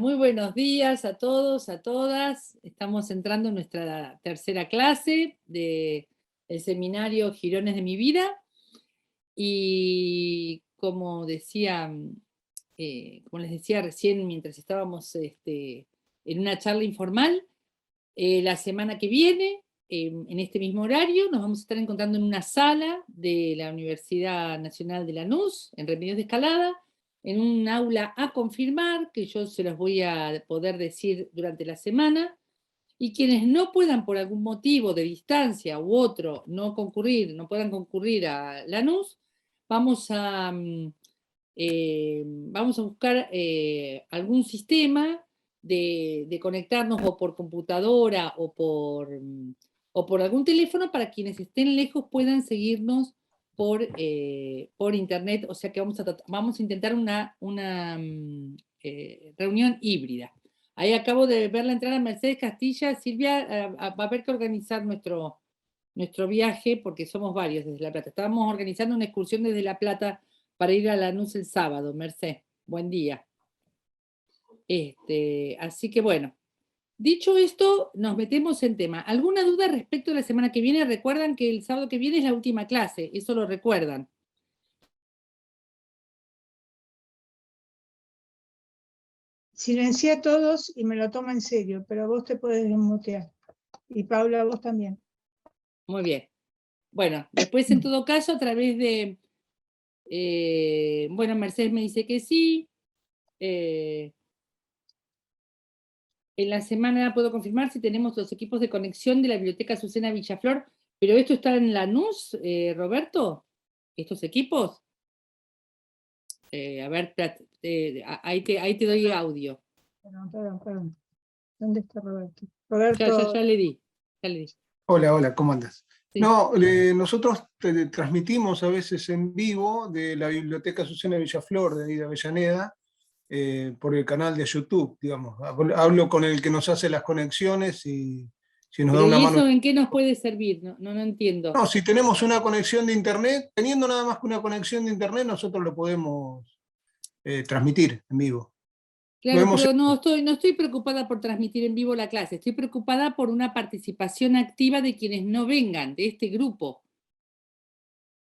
Muy buenos días a todos, a todas. Estamos entrando en nuestra tercera clase del seminario Jirones de mi vida. Y como decía, como les decía recién mientras estábamos en una charla informal, la semana que viene, en este mismo horario, nos vamos a estar encontrando en una sala de la Universidad Nacional de Lanús, en Remedios de Escalada, en un aula a confirmar, que yo se los voy a poder decir durante la semana, y quienes no puedan por algún motivo de distancia u otro no puedan concurrir a Lanús, vamos a buscar algún sistema de conectarnos o por computadora o por algún teléfono para quienes estén lejos puedan seguirnos por internet. O sea que vamos a intentar una reunión híbrida. Ahí acabo de ver la entrada Mercedes Castilla. Silvia, va a haber que organizar nuestro viaje porque somos varios desde La Plata. Estábamos organizando una excursión desde La Plata para ir a Lanús el sábado. Merced, buen día. Así que bueno, dicho esto, nos metemos en tema. ¿Alguna duda respecto a la semana que viene? Recuerdan que el sábado que viene es la última clase, eso lo recuerdan. Silencié a todos y me lo toma en serio, pero vos te podés desmutear. Y Paula, vos también. Muy bien. Bueno, después en todo caso, a través de... bueno, Mercedes me dice que sí. En la semana puedo confirmar si tenemos los equipos de conexión de la Biblioteca Azucena Villaflor, pero ¿esto está en Lanús, Roberto? ¿Estos equipos? A ver, ahí te doy audio. Perdón. ¿Dónde está Roberto? Roberto. Ya le di. Hola, ¿cómo andas? Sí. No, nosotros transmitimos a veces en vivo de la Biblioteca Azucena Villaflor, de ahí de Avellaneda, por el canal de YouTube, digamos. Hablo con el que nos hace las conexiones y si nos da una mano. ¿Y eso en qué nos puede servir? No entiendo. No, si tenemos una conexión de internet, teniendo nada más que una conexión de internet, nosotros lo podemos transmitir en vivo. Claro, pero no estoy preocupada por transmitir en vivo la clase, estoy preocupada por una participación activa de quienes no vengan, de este grupo.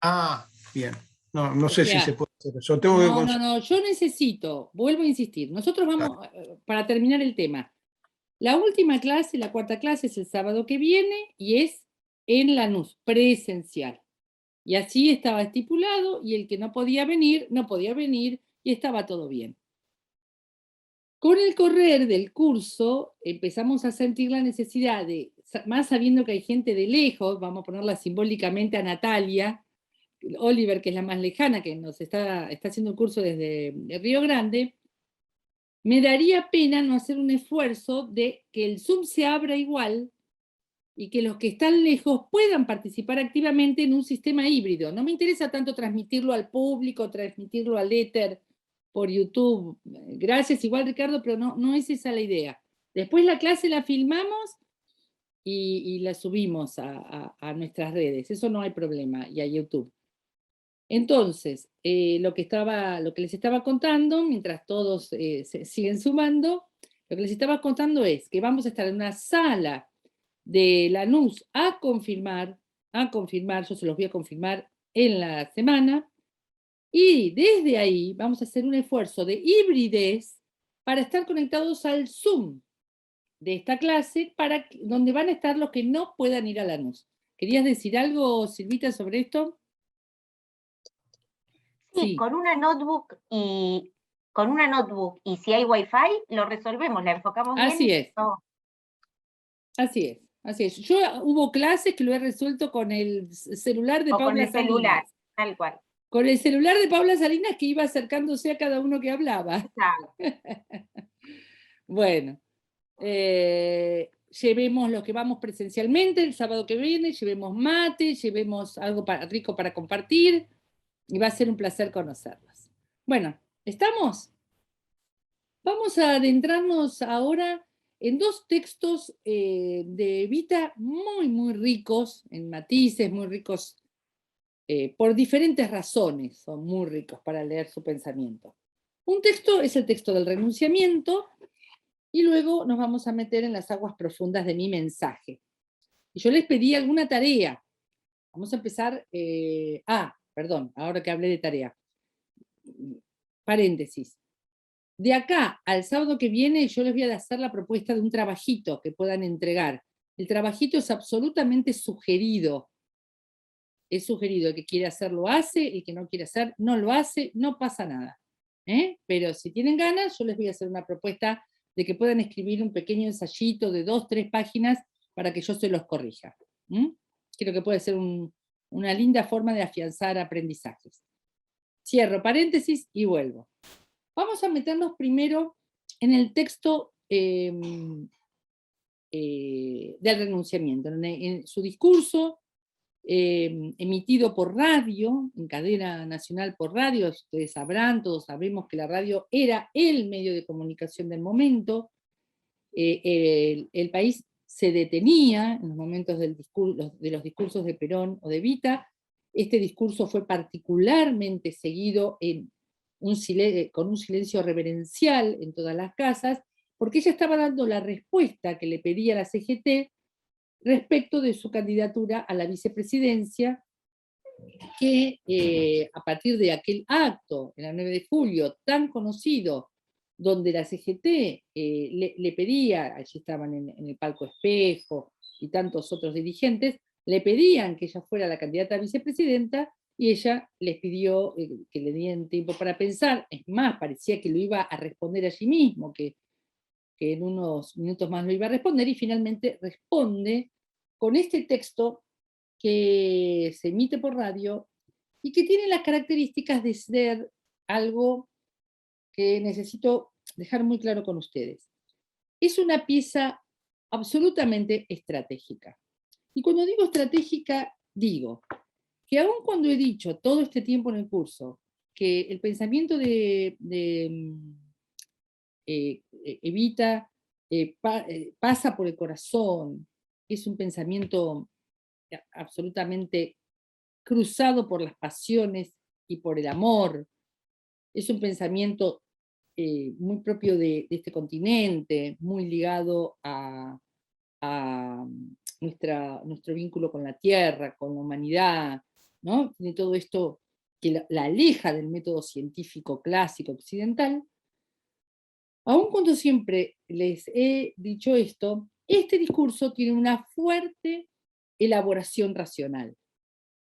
Ah, bien. No sé si se puede hacer eso. No, yo necesito, vuelvo a insistir, nosotros vamos, para terminar el tema, la última clase, la cuarta clase es el sábado que viene y es en Lanús, presencial. Y así estaba estipulado y el que no podía venir y estaba todo bien. Con el correr del curso empezamos a sentir la necesidad de, más sabiendo que hay gente de lejos, vamos a ponerla simbólicamente a Natalia, Oliver, que es la más lejana, que nos está haciendo el curso desde Río Grande, me daría pena no hacer un esfuerzo de que el Zoom se abra igual y que los que están lejos puedan participar activamente en un sistema híbrido. No me interesa tanto transmitirlo al público, transmitirlo al éter por YouTube. Gracias, igual Ricardo, pero no es esa la idea. Después la clase la filmamos y la subimos a nuestras redes. Eso no hay problema, y a YouTube. Entonces, lo que les estaba contando, mientras todos se siguen sumando, lo que les estaba contando es que vamos a estar en una sala de Lanús a confirmar, yo se los voy a confirmar en la semana, y desde ahí vamos a hacer un esfuerzo de hibridez para estar conectados al Zoom de esta clase, donde van a estar los que no puedan ir a Lanús. ¿Querías decir algo, Silvita, sobre esto? Sí, con una notebook y si hay Wi-Fi, lo resolvemos, la enfocamos bien. Así es. Yo hubo clases que lo he resuelto con el celular de Paula Salinas. Con el celular, tal cual. Con el celular de Paula Salinas, que iba acercándose a cada uno que hablaba. Bueno, llevemos los que vamos presencialmente el sábado que viene, llevemos mate, llevemos algo rico para compartir, y va a ser un placer conocerlos. Bueno, ¿estamos? Vamos a adentrarnos ahora en dos textos de Evita muy, muy ricos, en matices, muy ricos, por diferentes razones, son muy ricos para leer su pensamiento. Un texto es el texto del renunciamiento, y luego nos vamos a meter en las aguas profundas de mi mensaje. Y yo les pedí alguna tarea. Vamos a empezar, perdón, ahora que hablé de tarea. Paréntesis. De acá al sábado que viene yo les voy a hacer la propuesta de un trabajito que puedan entregar. El trabajito es absolutamente sugerido. Es sugerido, el que quiere hacer lo hace, el que no quiere hacer no lo hace, no pasa nada. Pero si tienen ganas, yo les voy a hacer una propuesta de que puedan escribir un pequeño ensayito de 2, 3 páginas para que yo se los corrija. Creo que puede ser una linda forma de afianzar aprendizajes. Cierro paréntesis y vuelvo. Vamos a meternos primero en el texto del renunciamiento, en su discurso emitido por radio, en cadena nacional por radio. Ustedes sabrán, todos sabemos que la radio era el medio de comunicación del momento. El país se detenía en los momentos de los discursos de Perón o de Evita. Este discurso fue particularmente seguido con un silencio reverencial en todas las casas, porque ella estaba dando la respuesta que le pedía la CGT respecto de su candidatura a la vicepresidencia, que a partir de aquel acto, en el 9 de julio, tan conocido, donde la CGT le pedía, allí estaban en el palco Espejo y tantos otros dirigentes, le pedían que ella fuera la candidata a vicepresidenta, y ella les pidió que le dieran tiempo para pensar. Es más, parecía que lo iba a responder allí mismo, que en unos minutos más lo iba a responder, y finalmente responde con este texto que se emite por radio y que tiene las características de ser algo que necesito dejar muy claro con ustedes. Es una pieza absolutamente estratégica. Y cuando digo estratégica, digo que aun cuando he dicho todo este tiempo en el curso que el pensamiento de Evita pasa por el corazón, es un pensamiento absolutamente cruzado por las pasiones y por el amor, es un pensamiento muy propio de este continente, muy ligado a nuestro vínculo con la tierra, con la humanidad, ¿no? Tiene todo esto que la aleja del método científico clásico occidental. Aun cuando siempre les he dicho esto, este discurso tiene una fuerte elaboración racional,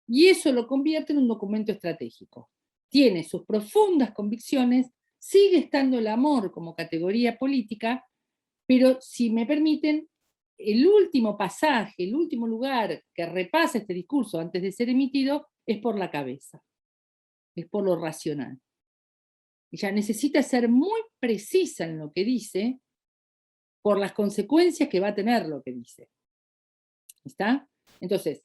y eso lo convierte en un documento estratégico. Tiene sus profundas convicciones, sigue estando el amor como categoría política, pero si me permiten, el último pasaje, el último lugar que repasa este discurso antes de ser emitido es por la cabeza, es por lo racional. Ella necesita ser muy precisa en lo que dice por las consecuencias que va a tener lo que dice. ¿Está? Entonces,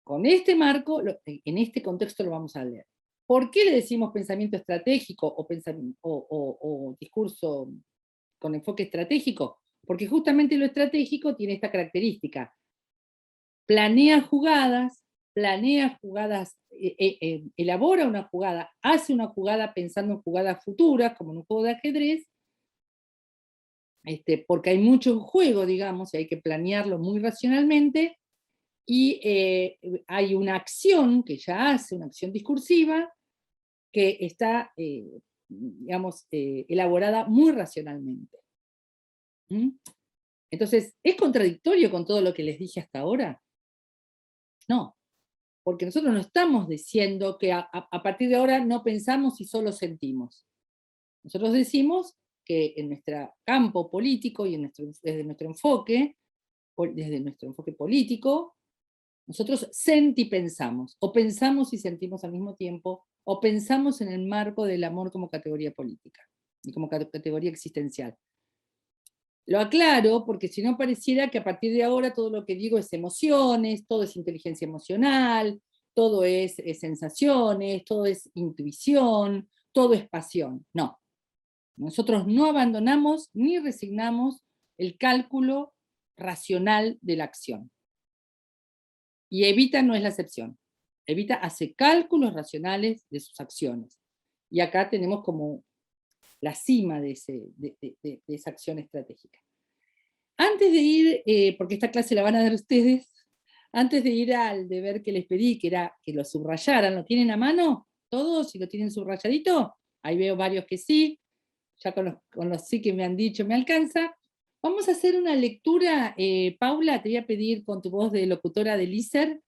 con este marco, en este contexto lo vamos a leer. ¿Por qué le decimos pensamiento estratégico o discurso con enfoque estratégico? Porque justamente lo estratégico tiene esta característica. Planea jugadas, elabora una jugada, hace una jugada pensando en jugadas futuras, como en un juego de ajedrez, porque hay mucho en juego, digamos, y hay que planearlo muy racionalmente, y hay una acción que ya hace, una acción discursiva, que está, digamos, elaborada muy racionalmente. Entonces, ¿es contradictorio con todo lo que les dije hasta ahora? No, porque nosotros no estamos diciendo que a partir de ahora no pensamos y solo sentimos. Nosotros decimos que en nuestro campo político y desde nuestro enfoque político, nosotros sentipensamos, o pensamos y sentimos al mismo tiempo, o pensamos en el marco del amor como categoría política y como categoría existencial. Lo aclaro porque si no pareciera que a partir de ahora todo lo que digo es emociones, todo es inteligencia emocional, todo es sensaciones, todo es intuición, todo es pasión. No. Nosotros no abandonamos ni resignamos el cálculo racional de la acción. Y Evita no es la excepción. Evita hace cálculos racionales de sus acciones. Y acá tenemos como la cima de esa acción estratégica. Antes de ir, porque esta clase la van a dar ustedes, antes de ir al deber que les pedí, que era que lo subrayaran, ¿lo tienen a mano todos? Si lo tienen subrayadito, ahí veo varios que sí, ya con los sí que me han dicho me alcanza. Vamos a hacer una lectura, Paula, te voy a pedir con tu voz de locutora del ISER,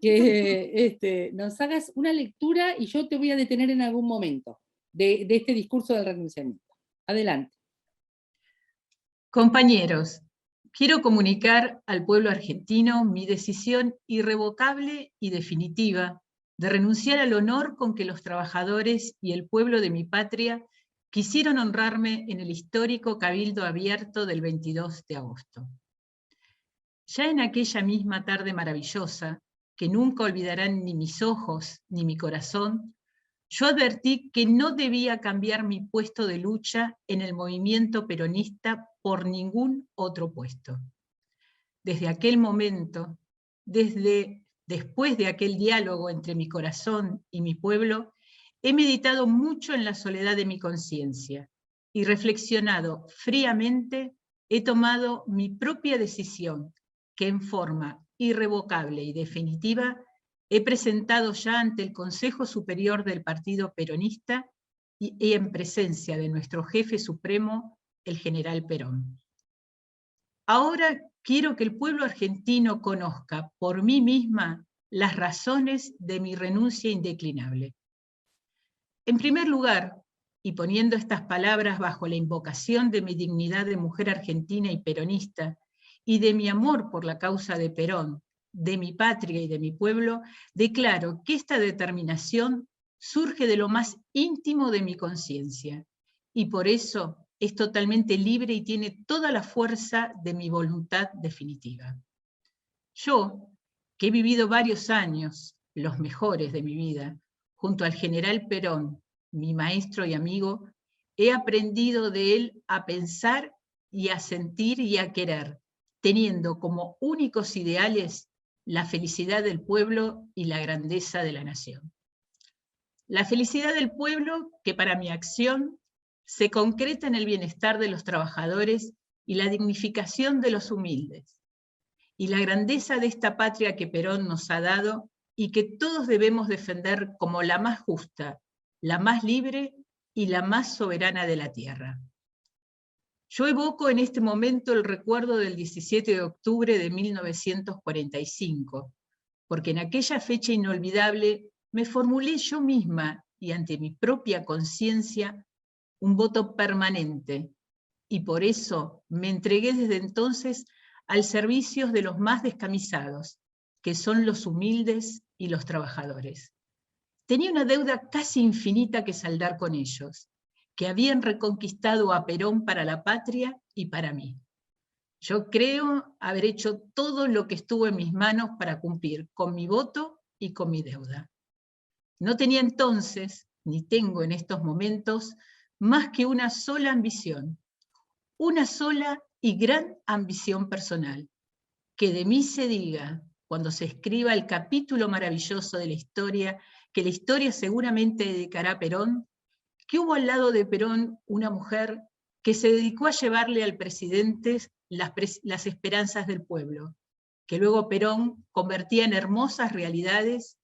que nos hagas una lectura y yo te voy a detener en algún momento de este discurso del renunciamiento. Adelante. Compañeros, quiero comunicar al pueblo argentino mi decisión irrevocable y definitiva de renunciar al honor con que los trabajadores y el pueblo de mi patria quisieron honrarme en el histórico Cabildo Abierto del 22 de agosto. Ya en aquella misma tarde maravillosa, que nunca olvidarán ni mis ojos ni mi corazón, yo advertí que no debía cambiar mi puesto de lucha en el movimiento peronista por ningún otro puesto. Desde aquel momento, después de aquel diálogo entre mi corazón y mi pueblo, he meditado mucho en la soledad de mi conciencia y reflexionado fríamente, he tomado mi propia decisión, que en forma irrevocable y definitiva he presentado ya ante el Consejo Superior del Partido Peronista y en presencia de nuestro jefe supremo, el general Perón. Ahora quiero que el pueblo argentino conozca por mí misma las razones de mi renuncia indeclinable. En primer lugar, y poniendo estas palabras bajo la invocación de mi dignidad de mujer argentina y peronista, y de mi amor por la causa de Perón, de mi patria y de mi pueblo, declaro que esta determinación surge de lo más íntimo de mi conciencia, y por eso es totalmente libre y tiene toda la fuerza de mi voluntad definitiva. Yo, que he vivido varios años, los mejores de mi vida, junto al general Perón, mi maestro y amigo, he aprendido de él a pensar y a sentir y a querer, teniendo como únicos ideales la felicidad del pueblo y la grandeza de la nación. La felicidad del pueblo, que para mi acción se concreta en el bienestar de los trabajadores y la dignificación de los humildes, y la grandeza de esta patria que Perón nos ha dado y que todos debemos defender como la más justa, la más libre y la más soberana de la tierra. Yo evoco en este momento el recuerdo del 17 de octubre de 1945, porque en aquella fecha inolvidable me formulé yo misma y ante mi propia conciencia un voto permanente, y por eso me entregué desde entonces al servicio de los más descamisados, que son los humildes y los trabajadores. Tenía una deuda casi infinita que saldar con ellos, que habían reconquistado a Perón para la patria y para mí. Yo creo haber hecho todo lo que estuvo en mis manos para cumplir con mi voto y con mi deuda. No tenía entonces, ni tengo en estos momentos, más que una sola ambición, una sola y gran ambición personal, que de mí se diga, cuando se escriba el capítulo maravilloso de la historia, que la historia seguramente dedicará a Perón, que hubo al lado de Perón una mujer que se dedicó a llevarle al presidente las esperanzas del pueblo, que luego Perón convertía en hermosas realidades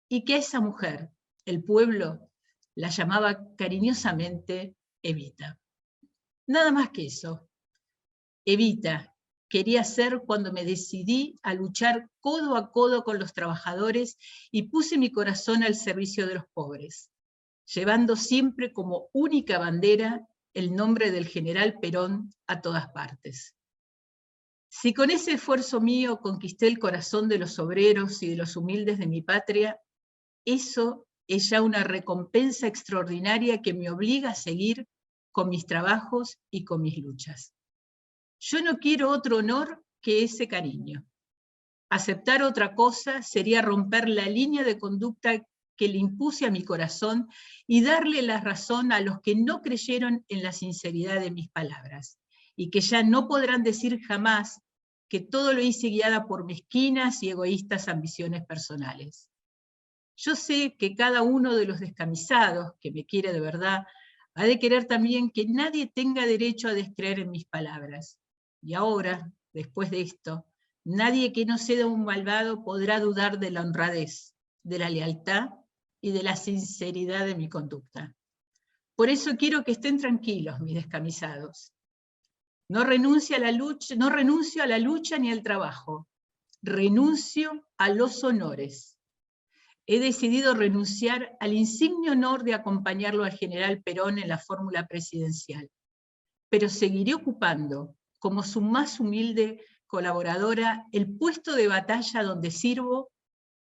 y que a esa mujer, el pueblo, la llamaba cariñosamente Evita. Nada más que eso. Evita quería ser cuando me decidí a luchar codo a codo con los trabajadores y puse mi corazón al servicio de los pobres, llevando siempre como única bandera el nombre del general Perón a todas partes. Si con ese esfuerzo mío conquisté el corazón de los obreros y de los humildes de mi patria, eso es ya una recompensa extraordinaria que me obliga a seguir con mis trabajos y con mis luchas. Yo no quiero otro honor que ese cariño. Aceptar otra cosa sería romper la línea de conducta que le impuse a mi corazón y darle la razón a los que no creyeron en la sinceridad de mis palabras y que ya no podrán decir jamás que todo lo hice guiada por mezquinas y egoístas ambiciones personales. Yo sé que cada uno de los descamisados que me quiere de verdad Ha de querer también que nadie tenga derecho a descreer en mis palabras. Y ahora, después de esto, nadie que no sea un malvado podrá dudar de la honradez, de la lealtad y de la sinceridad de mi conducta. Por eso quiero que estén tranquilos, mis descamisados. No renuncio a la lucha ni al trabajo. Renuncio a los honores. He decidido renunciar al insigne honor de acompañarlo al general Perón en la fórmula presidencial, pero seguiré ocupando, como su más humilde colaboradora, el puesto de batalla donde sirvo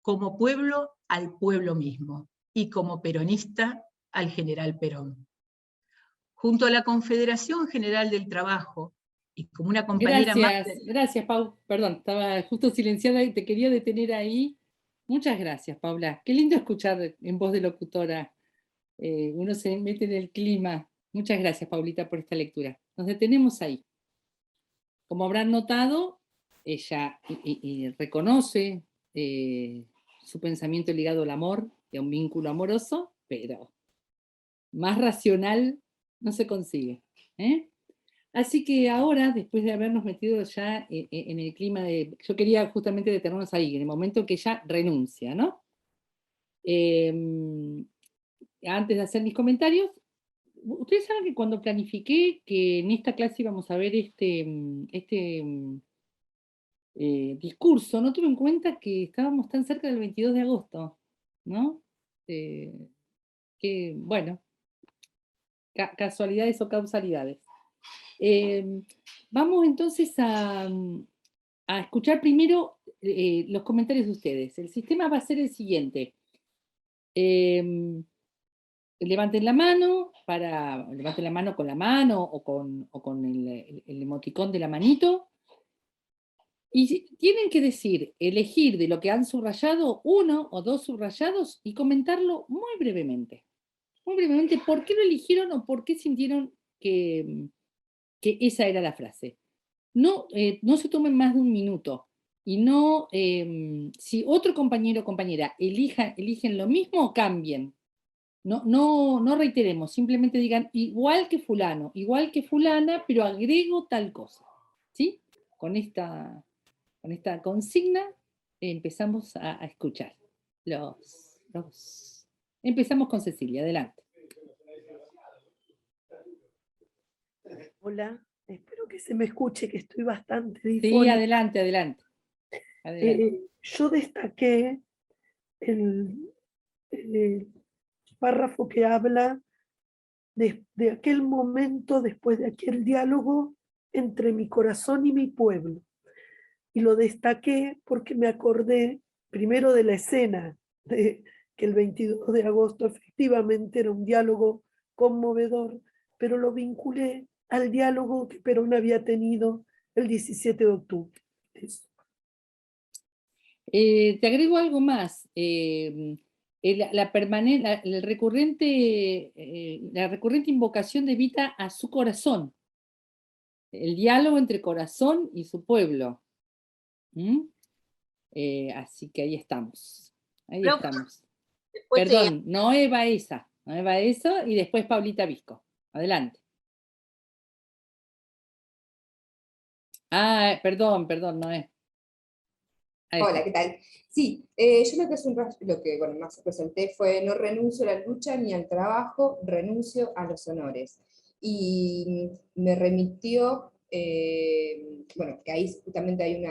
como pueblo al pueblo mismo y como peronista al general Perón. Junto a la Confederación General del Trabajo y como una compañera más... Gracias, Pau. Perdón, estaba justo silenciada y te quería detener ahí. Muchas gracias, Paula. Qué lindo escuchar en voz de locutora. Uno se mete en el clima. Muchas gracias, Paulita, por esta lectura. Nos detenemos ahí. Como habrán notado, ella reconoce su pensamiento ligado al amor y a un vínculo amoroso, pero más racional no se consigue. Así que ahora, después de habernos metido ya en el clima de... Yo quería justamente detenernos ahí, en el momento que ella renuncia, ¿no? Antes de hacer mis comentarios, ustedes saben que cuando planifiqué que en esta clase íbamos a ver este discurso, no tuve en cuenta que estábamos tan cerca del 22 de agosto, ¿no? Que, bueno, casualidades o causalidades. Vamos entonces a escuchar primero los comentarios de ustedes. El sistema va a ser el siguiente. Levanten la mano con la mano o con el emoticón de la manito. Y tienen que elegir de lo que han subrayado 1 o 2 subrayados y comentarlo muy brevemente. Muy brevemente, ¿por qué lo eligieron o por qué sintieron que esa era la frase? No se tomen más de 1 minuto. Y no, si otro compañero o compañera eligen lo mismo, cambien. No reiteremos, simplemente digan igual que fulano, igual que fulana, pero agrego tal cosa. ¿Sí? Con esta consigna empezamos a escuchar. Empezamos con Cecilia, adelante. Hola, espero que se me escuche, que estoy bastante Sí, difónica. adelante. Yo destaqué el párrafo que habla de aquel momento después de aquel diálogo entre mi corazón y mi pueblo. Y lo destaqué porque me acordé primero de la escena de que el 22 de agosto efectivamente era un diálogo conmovedor, pero lo vinculé al diálogo que Perón había tenido el 17 de octubre. Eso. Te agrego algo más. La recurrente invocación de Evita a su corazón. El diálogo entre corazón y su pueblo. Así que ahí estamos. Perdón, no Eva esa, y después Paulita Visco. Adelante. Perdón, no es. Hola, ¿qué tal? Sí, yo lo que más presenté fue no renuncio a la lucha ni al trabajo, renuncio a los honores. Y me remitió, bueno, que ahí justamente hay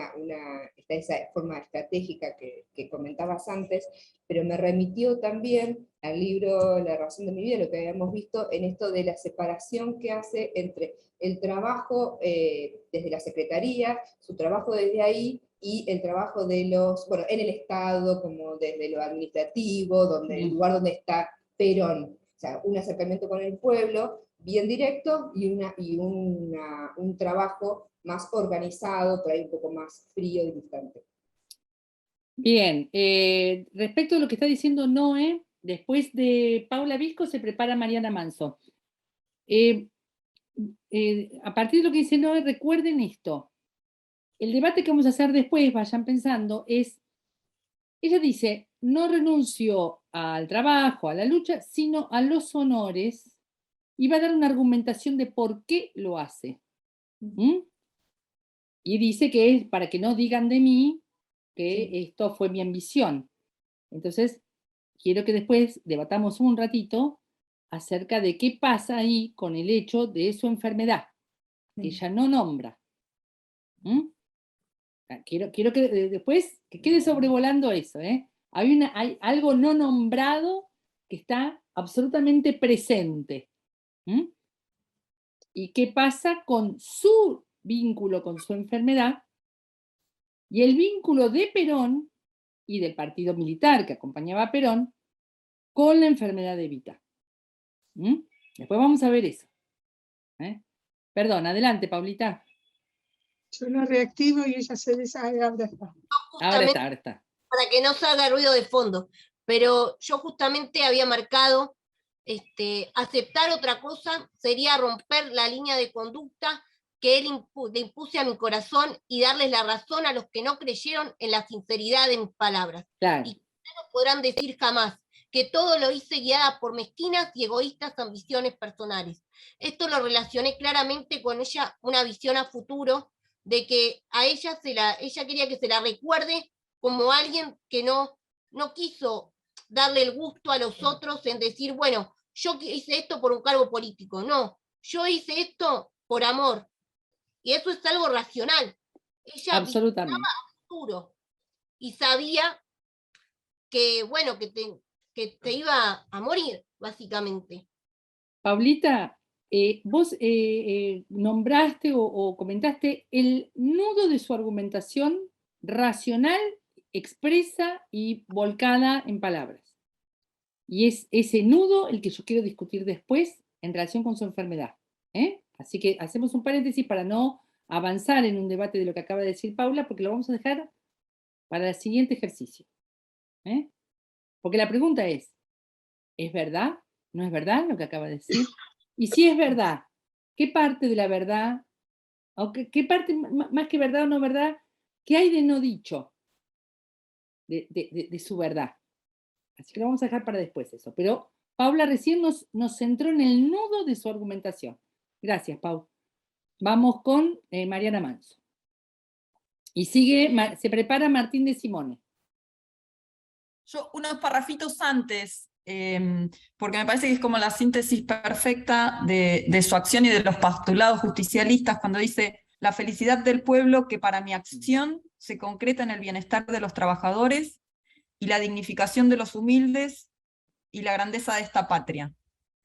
está esa forma estratégica que comentabas antes, pero me remitió también al libro La razón de mi vida, lo que habíamos visto en esto de la separación que hace entre el trabajo desde la Secretaría, su trabajo desde ahí, y el trabajo de bueno, en el Estado, como desde lo administrativo, donde el lugar donde está Perón. O sea, un acercamiento con el pueblo bien directo y un trabajo más organizado, por ahí un poco más frío y distante. Bien, respecto a lo que está diciendo Noé, después de Paula Visco se prepara Mariana Manso. A partir de lo que dice Noé, recuerden esto. El debate que vamos a hacer después, vayan pensando, ella dice, no renuncio al trabajo, a la lucha, sino a los honores y va a dar una argumentación de por qué lo hace. Y dice que es para que no digan de mí que esto fue mi ambición. Entonces, quiero que después debatamos un ratito acerca de qué pasa ahí con el hecho de su enfermedad, que ella no nombra. Quiero que después que quede sobrevolando eso. Hay algo no nombrado que está absolutamente presente. ¿Y qué pasa con su vínculo con su enfermedad y el vínculo de Perón y del partido militar que acompañaba a Perón con la enfermedad de Evita? Después vamos a ver eso. Perdón, adelante, Paulita. Yo lo reactivo y ella se deshaga. Ahora está. Para que no salga ruido de fondo. Pero yo justamente había marcado, aceptar otra cosa sería romper la línea de conducta que él le impuse a mi corazón y darles la razón a los que no creyeron en la sinceridad de mis palabras. Claro. Y no podrán decir jamás que todo lo hice guiada por mezquinas y egoístas ambiciones personales. Esto lo relacioné claramente con ella, una visión a futuro, de que a ella quería que se la recuerde como alguien que no quiso darle el gusto a los otros en decir, bueno, yo hice esto por un cargo político. No, yo hice esto por amor. Y eso es algo racional. Ella absolutamente a futuro y sabía que, bueno, que te iba a morir, básicamente. Paulita, vos nombraste o comentaste el nudo de su argumentación racional, expresa y volcada en palabras. Y es ese nudo el que yo quiero discutir después en relación con su enfermedad. Así que hacemos un paréntesis para no avanzar en un debate de lo que acaba de decir Paula, porque lo vamos a dejar para el siguiente ejercicio. Porque la pregunta es verdad? ¿No es verdad lo que acaba de decir? Y si es verdad, ¿qué parte de la verdad, o qué parte, más que verdad o no verdad, qué hay de no dicho de su verdad? Así que lo vamos a dejar para después eso. Pero Paula recién nos centró en el nudo de su argumentación. Gracias, Pau. Vamos con Mariana Manso. Y se prepara Martín de Simone. Yo unos parrafitos antes, porque me parece que es como la síntesis perfecta de su acción y de los postulados justicialistas, cuando dice: la felicidad del pueblo que para mi acción se concreta en el bienestar de los trabajadores y la dignificación de los humildes y la grandeza de esta patria.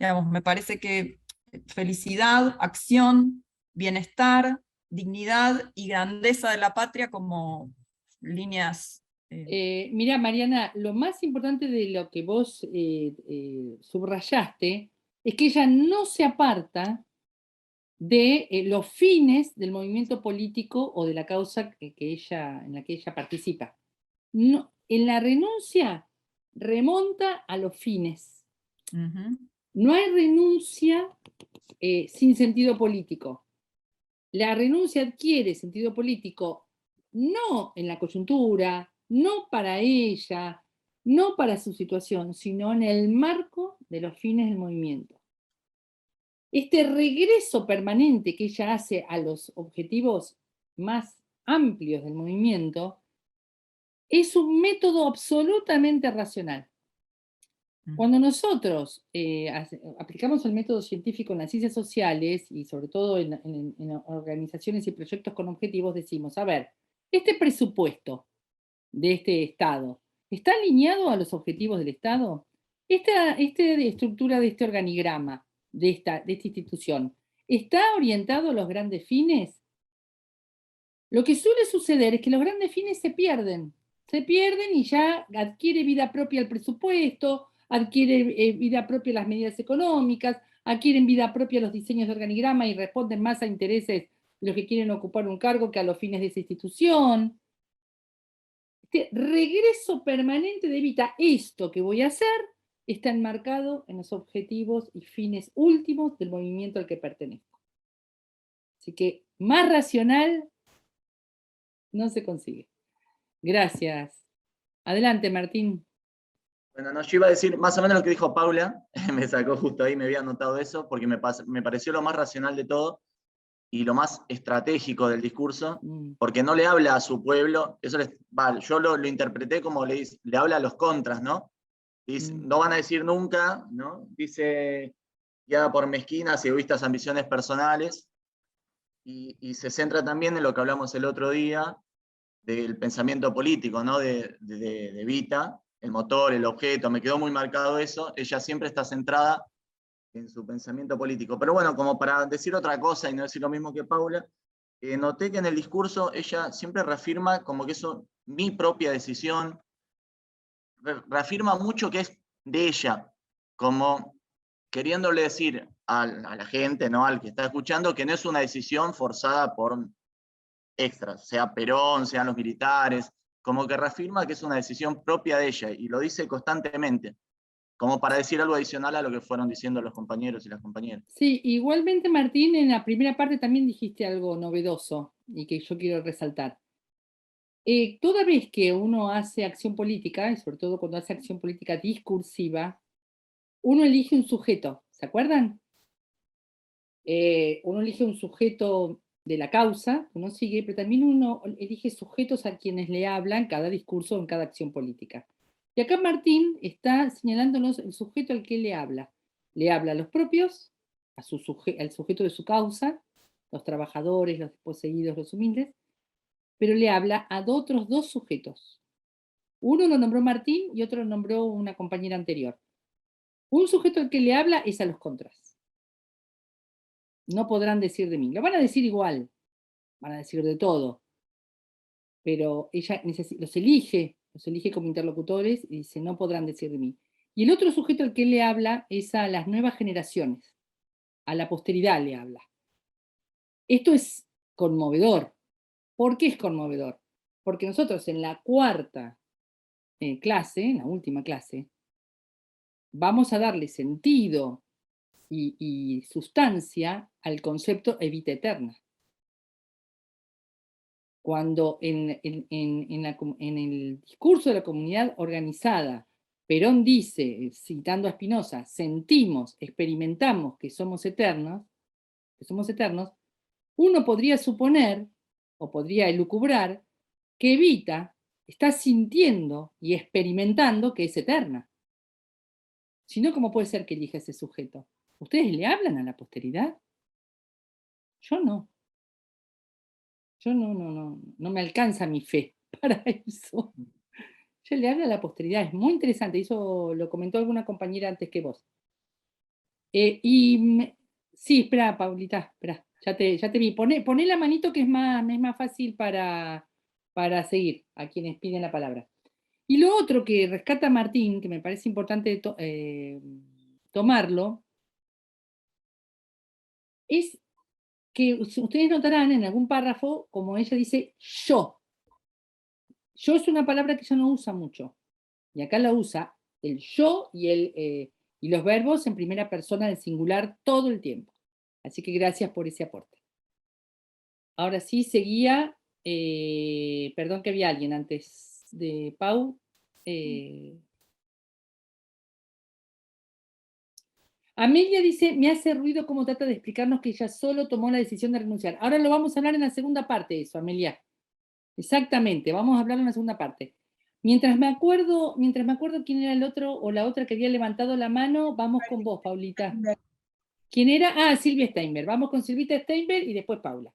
Digamos, me parece que felicidad, acción, bienestar, dignidad y grandeza de la patria como líneas... Mira, Mariana, lo más importante de lo que vos subrayaste es que ella no se aparta de los fines del movimiento político o de la causa en la que ella participa. No, en la renuncia remonta a los fines. No hay renuncia sin sentido político. La renuncia adquiere sentido político no en la coyuntura, no para ella, no para su situación, sino en el marco de los fines del movimiento. Este regreso permanente que ella hace a los objetivos más amplios del movimiento es un método absolutamente racional. Cuando nosotros aplicamos el método científico en las ciencias sociales y sobre todo en organizaciones y proyectos con objetivos, decimos, a ver, este presupuesto de este Estado, ¿está alineado a los objetivos del Estado? Esta estructura de este organigrama, de esta institución, ¿está orientado a los grandes fines? Lo que suele suceder es que los grandes fines se pierden y ya adquiere vida propia el presupuesto, adquiere vida propia las medidas económicas, adquieren vida propia los diseños de organigrama y responden más a intereses de los que quieren ocupar un cargo que a los fines de esa institución. Este regreso permanente de Evita, esto que voy a hacer, está enmarcado en los objetivos y fines últimos del movimiento al que pertenezco. Así que más racional no se consigue. Gracias. Adelante, Martín. Bueno, no, yo iba a decir más o menos lo que dijo Paula, me sacó justo ahí, me había anotado eso, porque me pareció lo más racional de todo y lo más estratégico del discurso, porque no le habla a su pueblo, eso yo lo interpreté como le habla a los contras, ¿no? Dice, no van a decir nunca, ¿no? Dice, guiada por mezquinas y egoístas ambiciones personales, y se centra también en lo que hablamos el otro día, del pensamiento político, ¿no? de Evita, el motor, el objeto, me quedó muy marcado eso, ella siempre está centrada en su pensamiento político. Pero bueno, como para decir otra cosa y no decir lo mismo que Paula, noté que en el discurso ella siempre reafirma como que eso, mi propia decisión, reafirma mucho que es de ella, como queriéndole decir a la gente, ¿no? Al que está escuchando, que no es una decisión forzada por extras, sea Perón, sean los militares, como que reafirma que es una decisión propia de ella, y lo dice constantemente, como para decir algo adicional a lo que fueron diciendo los compañeros y las compañeras. Sí, igualmente Martín, en la primera parte también dijiste algo novedoso y que yo quiero resaltar. Toda vez que uno hace acción política, y sobre todo cuando hace acción política discursiva, uno elige un sujeto, ¿se acuerdan? Uno elige un sujeto de la causa, uno sigue, pero también uno elige sujetos a quienes le hablan cada discurso o en cada acción política. Y acá Martín está señalándonos el sujeto al que le habla. Le habla a los propios, al sujeto de su causa, los trabajadores, los desposeídos, los humildes, pero le habla a otros dos sujetos. Uno lo nombró Martín y otro lo nombró una compañera anterior. Un sujeto al que le habla es a los contras. No podrán decir de mí. Lo van a decir igual, van a decir de todo, pero ella los elige como interlocutores y dice, no podrán decir de mí. Y el otro sujeto al que le habla es a las nuevas generaciones, a la posteridad le habla. Esto es conmovedor. ¿Por qué es conmovedor? Porque nosotros en la cuarta clase, en la última clase, vamos a darle sentido y sustancia al concepto evita eterna. Cuando en el discurso de la comunidad organizada, Perón dice, citando a Spinoza, sentimos, experimentamos que somos eternos, uno podría suponer, o podría elucubrar, que Evita está sintiendo y experimentando que es eterna. Si no, ¿cómo puede ser que elija ese sujeto? ¿Ustedes le hablan a la posteridad? Yo no. Yo no me alcanza mi fe para eso. Yo le hablo a la posteridad, es muy interesante, eso lo comentó alguna compañera antes que vos. Sí, espera, Paulita, espera, ya te vi. Poné la manito que es más fácil para seguir a quienes piden la palabra. Y lo otro que rescata Martín, que me parece importante tomarlo, es que ustedes notarán en algún párrafo, como ella dice, yo. Yo es una palabra que ella no usa mucho. Y acá la usa el yo y los verbos en primera persona del singular todo el tiempo. Así que gracias por ese aporte. Ahora sí, seguía, perdón que había alguien antes de Pau. Amelia dice, me hace ruido cómo trata de explicarnos que ella solo tomó la decisión de renunciar. Ahora lo vamos a hablar en la segunda parte de eso, Amelia. Exactamente, vamos a hablar en la segunda parte. Mientras me acuerdo quién era el otro o la otra que había levantado la mano, vamos con vos, Paulita. ¿Quién era? Ah, Silvia Steinberg. Vamos con Silvita Steinberg y después Paula.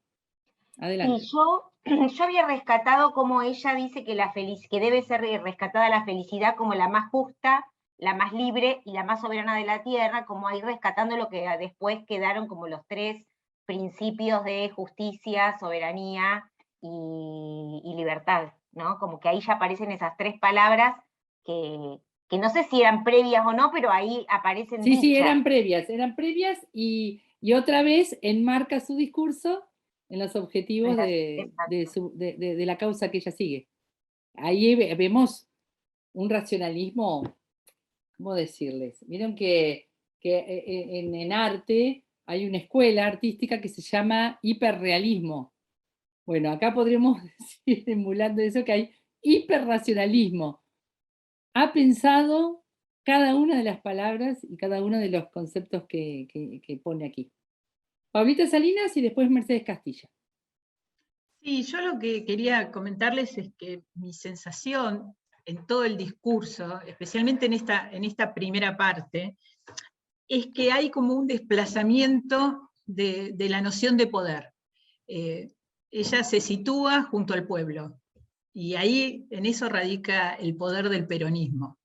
Adelante. Sí, yo había rescatado como ella dice que debe ser rescatada la felicidad como la más justa, la más libre y la más soberana de la tierra, como ahí rescatando lo que después quedaron como los tres principios de justicia, soberanía y libertad, ¿no? Como que ahí ya aparecen esas tres palabras que no sé si eran previas o no, pero ahí aparecen dichas. Sí, eran previas y otra vez enmarca su discurso en los objetivos de la causa que ella sigue. Ahí vemos un racionalismo, ¿cómo decirles? Vieron que en arte hay una escuela artística que se llama hiperrealismo. Bueno, acá podríamos decir, emulando eso, que hay hiperracionalismo. Ha pensado cada una de las palabras y cada uno de los conceptos que pone aquí. Paulita Salinas y después Mercedes Castilla. Sí, yo lo que quería comentarles es que mi sensación en todo el discurso, especialmente en esta primera parte, es que hay como un desplazamiento de la noción de poder. Ella se sitúa junto al pueblo, y ahí en eso radica el poder del peronismo,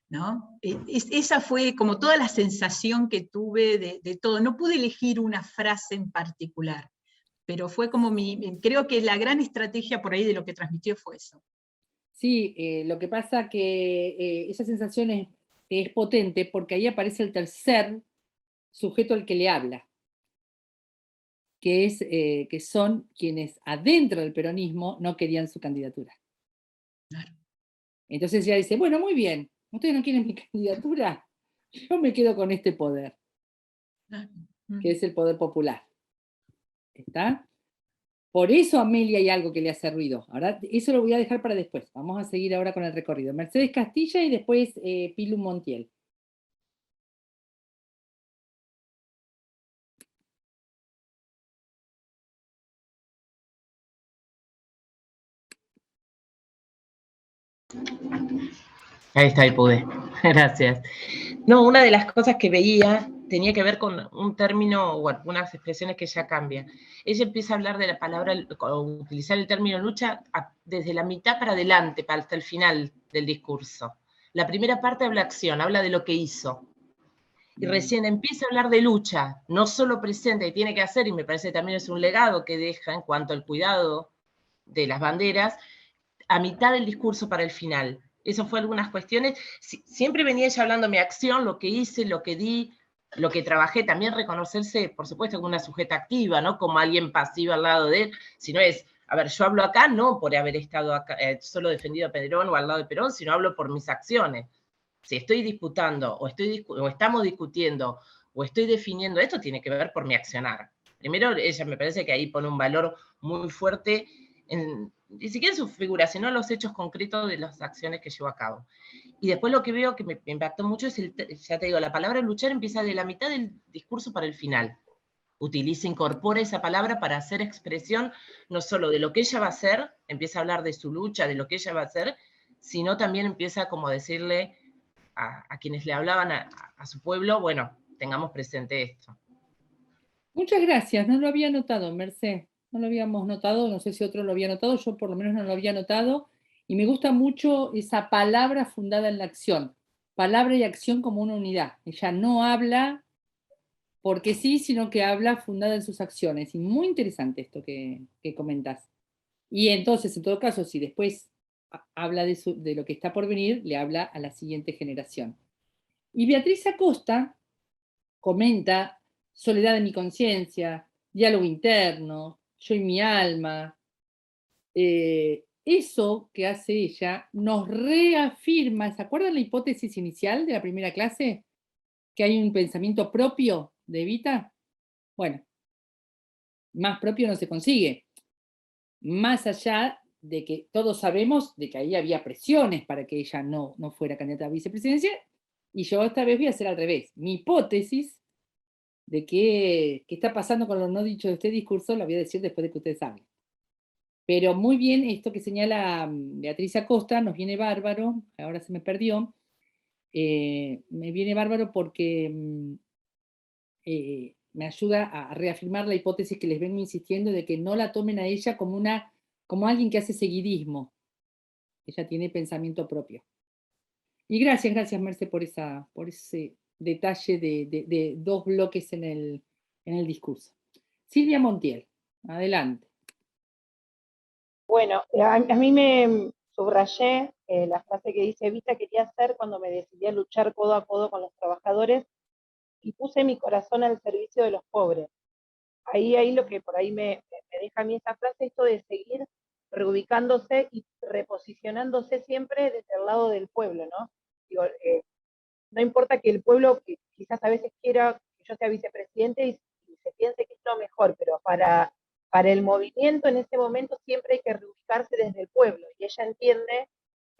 ¿no? Esa fue como toda la sensación que tuve de todo. No pude elegir una frase en particular, pero fue como creo que la gran estrategia por ahí de lo que transmitió fue eso. Sí, lo que pasa que esa sensación es potente porque ahí aparece el tercer sujeto al que le habla, que son quienes adentro del peronismo no querían su candidatura. Claro. Entonces ella dice, bueno, muy bien, ustedes no quieren mi candidatura, yo me quedo con este poder, que es el poder popular. ¿Está? Por eso a Amelia hay algo que le hace ruido. Ahora, eso lo voy a dejar para después. Vamos a seguir ahora con el recorrido. Mercedes Castilla y después Pilu Montiel. Ahí está, ahí pude. Gracias. No, una de las cosas que veía tenía que ver con un término, o algunas expresiones que ella cambia. Ella empieza a hablar de la palabra, o utilizar el término lucha desde la mitad para adelante, hasta el final del discurso. La primera parte habla acción, habla de lo que hizo. Y recién empieza a hablar de lucha, no solo presente, que tiene que hacer, y me parece que también es un legado que deja en cuanto al cuidado de las banderas, a mitad del discurso para el final. Eso fue algunas cuestiones. Siempre venía ella hablando de mi acción, lo que hice, lo que di, lo que trabajé, también reconocerse, por supuesto, como una sujeta activa, no como alguien pasivo al lado de él, sino es, a ver, yo hablo acá no por haber estado acá, solo defendido a Perón o al lado de Perón, sino hablo por mis acciones. Si estoy disputando, o estamos discutiendo, o estoy definiendo, esto tiene que ver por mi accionar. Primero, ella me parece que ahí pone un valor muy fuerte ni siquiera en su figura, sino en los hechos concretos de las acciones que llevó a cabo. Y después lo que veo que me impactó mucho es, ya te digo, la palabra luchar empieza de la mitad del discurso para el final. Incorpora esa palabra para hacer expresión no solo de lo que ella va a hacer, empieza a hablar de su lucha, de lo que ella va a hacer, sino también empieza como a decirle a quienes le hablaban, a su pueblo, bueno, tengamos presente esto. Muchas gracias, no lo había notado, Merced. No lo habíamos notado, no sé si otro lo había notado, yo por lo menos no lo había notado, y me gusta mucho esa palabra fundada en la acción, palabra y acción como una unidad. Ella no habla porque sí, sino que habla fundada en sus acciones, y muy interesante esto que comentás. Y entonces, en todo caso, si después habla de lo que está por venir, le habla a la siguiente generación. Y Beatriz Acosta comenta soledad de mi conciencia, diálogo interno, yo y mi alma. Eso que hace ella nos reafirma, ¿se acuerdan la hipótesis inicial de la primera clase? Que hay un pensamiento propio de Evita. Bueno, más propio no se consigue. Más allá de que todos sabemos de que ahí había presiones para que ella no fuera candidata a vicepresidencia, y yo esta vez voy a hacer al revés. Mi hipótesis de qué está pasando con lo no dicho de este discurso, lo voy a decir después de que ustedes hablen. Pero muy bien, esto que señala Beatriz Acosta nos viene bárbaro, ahora se me perdió, me viene bárbaro porque me ayuda a reafirmar la hipótesis que les vengo insistiendo de que no la tomen a ella como alguien que hace seguidismo. Ella tiene pensamiento propio. Y gracias, Merce, por ese detalle de dos bloques en el discurso. Silvia Montiel, adelante. Bueno, a mí me subrayé la frase que dice Evita quería hacer cuando me decidí a luchar codo a codo con los trabajadores y puse mi corazón al servicio de los pobres. Ahí lo que por ahí me deja a mí esa frase, esto de seguir reubicándose y reposicionándose siempre desde el lado del pueblo, ¿no? Digo, no importa que el pueblo que quizás a veces quiera que yo sea vicepresidente y se piense que es lo mejor, pero para el movimiento en ese momento siempre hay que reubicarse desde el pueblo, y ella entiende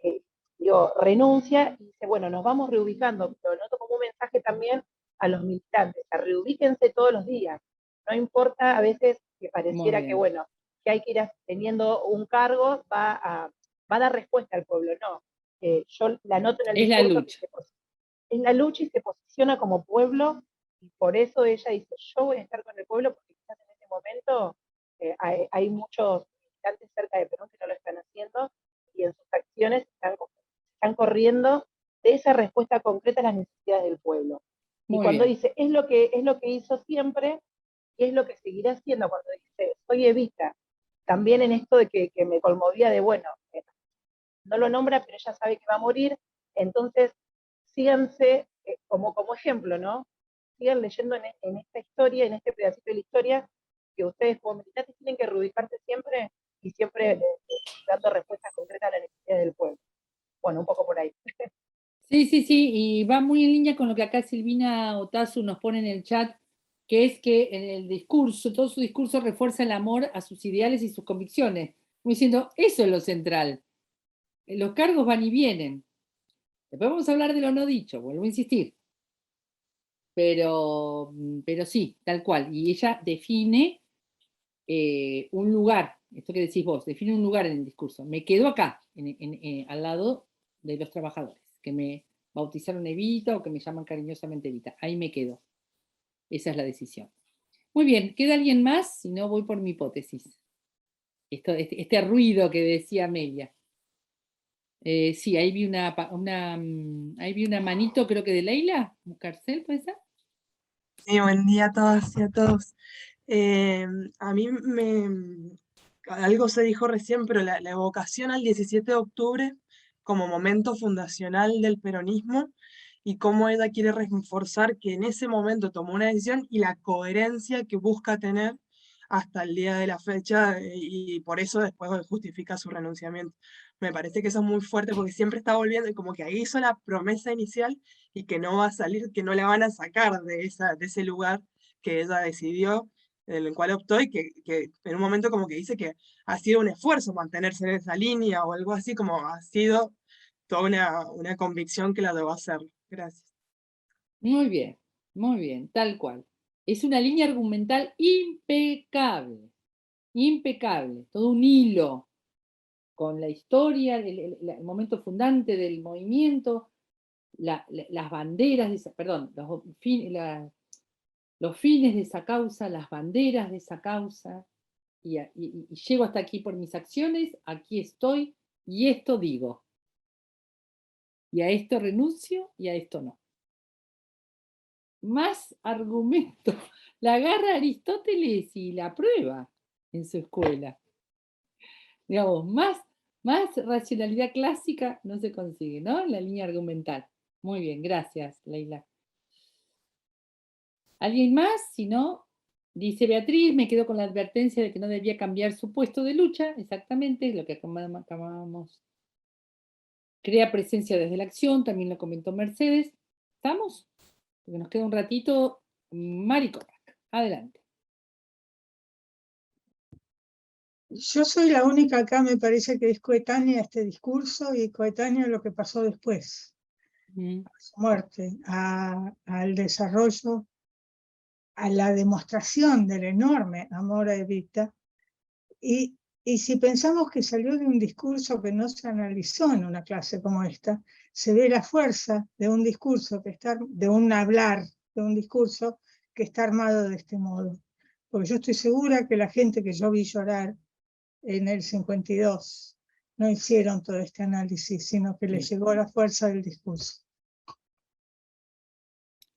que Digo, renuncia y dice, bueno, nos vamos reubicando, pero noto como un mensaje también a los militantes, a reubíquense todos los días. No importa a veces que pareciera que, bueno, que hay que ir teniendo un cargo, va a dar respuesta al pueblo, no. Yo la noto en el discurso. Es la lucha. Es la lucha y se posiciona como pueblo, y por eso ella dice, yo voy a estar con el pueblo, porque quizás en este momento hay muchos militantes cerca de Perón que no lo están haciendo, y en sus acciones están corriendo de esa respuesta concreta a las necesidades del pueblo. Y cuando dice, es lo que hizo siempre, y es lo que seguirá haciendo, cuando dice, soy Evita, también en esto de que me conmovía de, bueno, no lo nombra, pero ella sabe que va a morir, entonces síganse como ejemplo, ¿no? Sigan leyendo en esta historia, en este pedacito de la historia, que ustedes como militantes tienen que reubicarse siempre, y siempre dando respuestas concretas a las necesidades del pueblo. Bueno, un poco por ahí. Sí, y va muy en línea con lo que acá Silvina Otazu nos pone en el chat, que es que en el discurso, todo su discurso refuerza el amor a sus ideales y sus convicciones, como diciendo, eso es lo central. Los cargos van y vienen. Después vamos a hablar de lo no dicho, vuelvo a insistir. Pero sí, tal cual. Y ella define un lugar, esto que decís vos, define un lugar en el discurso. Me quedo acá, al lado de los trabajadores, que me bautizaron Evita o que me llaman cariñosamente Evita. Ahí me quedo. Esa es la decisión. Muy bien, ¿queda alguien más? Si no, voy por mi hipótesis. Este ruido que decía Amelia. Sí, ahí vi ahí vi una manito, creo que de Leila, un carcel, ¿puede ser? Sí, buen día a todas y a todos. A mí algo se dijo recién, pero la evocación al 17 de octubre como momento fundacional del peronismo, y cómo ella quiere reforzar que en ese momento tomó una decisión y la coherencia que busca tener hasta el día de la fecha, y por eso después justifica su renunciamiento. Me parece que eso es muy fuerte porque siempre está volviendo y como que ahí hizo la promesa inicial y que no va a salir, que no la van a sacar de ese lugar que ella decidió, en el cual optó, y que en un momento como que dice que ha sido un esfuerzo mantenerse en esa línea o algo así, como ha sido toda una convicción que la debo hacer. Gracias. Muy bien, tal cual. Es una línea argumental impecable, todo un hilo con la historia, el momento fundante del movimiento, las banderas, perdón, los fines de esa causa, las banderas de esa causa, y llego hasta aquí por mis acciones, aquí estoy, y esto digo. Y a esto renuncio, y a esto no. Más argumento. La agarra Aristóteles y la prueba en su escuela. Digamos, más racionalidad clásica no se consigue, ¿no? En la línea argumental. Muy bien, gracias, Leila. ¿Alguien más? Si no, dice Beatriz, me quedo con la advertencia de que no debía cambiar su puesto de lucha. Exactamente, es lo que acabamos. Crea presencia desde la acción, también lo comentó Mercedes. ¿Estamos? Porque nos queda un ratito. Mari Kopak, adelante. Yo soy la única acá, me parece, que es coetánea a este discurso y coetánea a lo que pasó después, a su muerte, al desarrollo, a la demostración del enorme amor a Evita. Y si pensamos que salió de un discurso que no se analizó en una clase como esta, se ve la fuerza de un discurso de un hablar, de un discurso que está armado de este modo. Porque yo estoy segura que la gente que yo vi llorar en el 52 no hicieron todo este análisis, sino que les llegó la fuerza del discurso.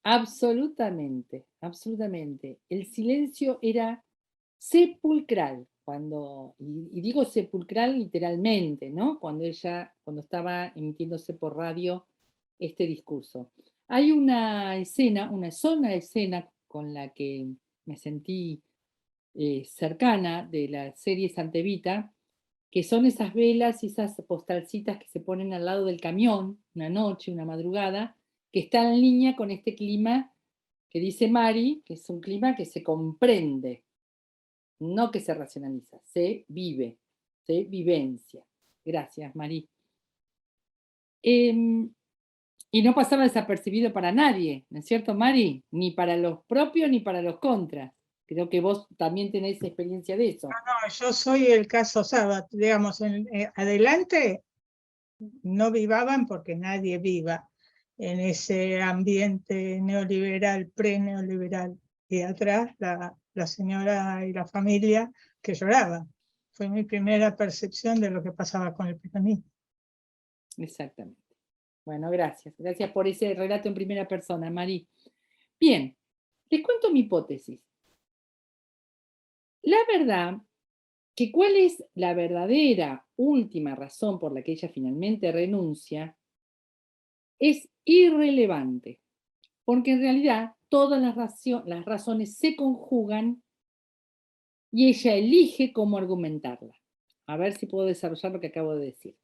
Absolutamente, absolutamente. El silencio era sepulcral, y digo sepulcral literalmente, ¿no? Cuando estaba emitiéndose por radio este discurso. Hay una sola escena con la que me sentí cercana de la serie Santa Evita, que son esas velas y esas postalcitas que se ponen al lado del camión, una noche, una madrugada, que está en línea con este clima que dice Mari, que es un clima que se comprende, no que se racionaliza, se vive, se vivencia. Gracias, Mari. Y no pasaba desapercibido para nadie, ¿no es cierto, Mari? Ni para los propios ni para los contras. Creo que vos también tenés experiencia de eso. No, yo soy el caso Sabat, digamos, adelante no vivaban porque nadie viva en ese ambiente neoliberal, pre-neoliberal. Y atrás la señora y la familia que lloraban. Fue mi primera percepción de lo que pasaba con el peronismo. Exactamente. Bueno, gracias. Gracias por ese relato en primera persona, Mari. Bien, les cuento mi hipótesis. La verdad, que cuál es la verdadera última razón por la que ella finalmente renuncia, es irrelevante, porque en realidad todas las razones se conjugan y ella elige cómo argumentarla. A ver si puedo desarrollar lo que acabo de decir.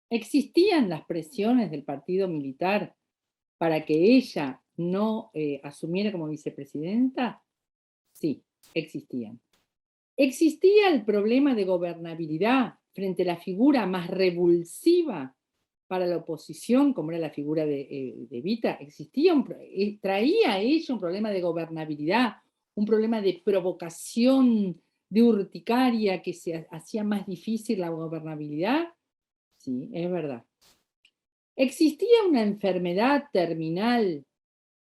¿Existían las presiones del partido militar para que ella no asumiera como vicepresidenta? Sí, existían. ¿Existía el problema de gobernabilidad frente a la figura más revulsiva para la oposición, como era la figura de Evita? ¿Traía ella un problema de gobernabilidad, un problema de provocación, de urticaria que se hacía más difícil la gobernabilidad? Sí, es verdad. ¿Existía una enfermedad terminal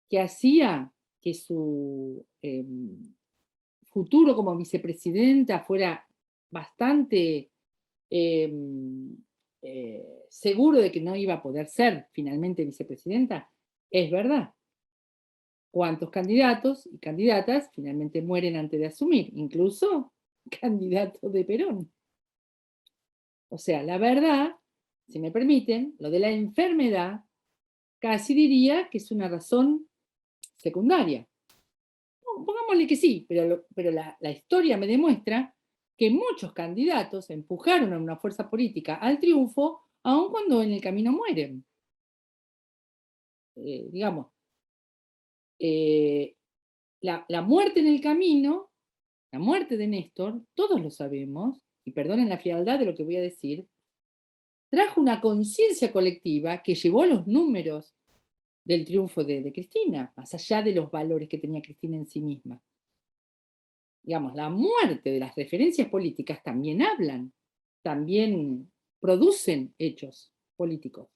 que hacía que su futuro como vicepresidenta fuera bastante seguro de que no iba a poder ser finalmente vicepresidenta? Es verdad. ¿Cuántos candidatos y candidatas finalmente mueren antes de asumir? Incluso candidatos de Perón. O sea, la verdad, si me permiten, lo de la enfermedad casi diría que es una razón secundaria. Pongámosle que sí, pero la historia me demuestra que muchos candidatos empujaron a una fuerza política al triunfo, aun cuando en el camino mueren. La muerte en el camino, la muerte de Néstor, todos lo sabemos, y perdonen la frialdad de lo que voy a decir, trajo una conciencia colectiva que llevó los números del triunfo de Cristina, más allá de los valores que tenía Cristina en sí misma. Digamos, la muerte de las referencias políticas también hablan, también producen hechos políticos.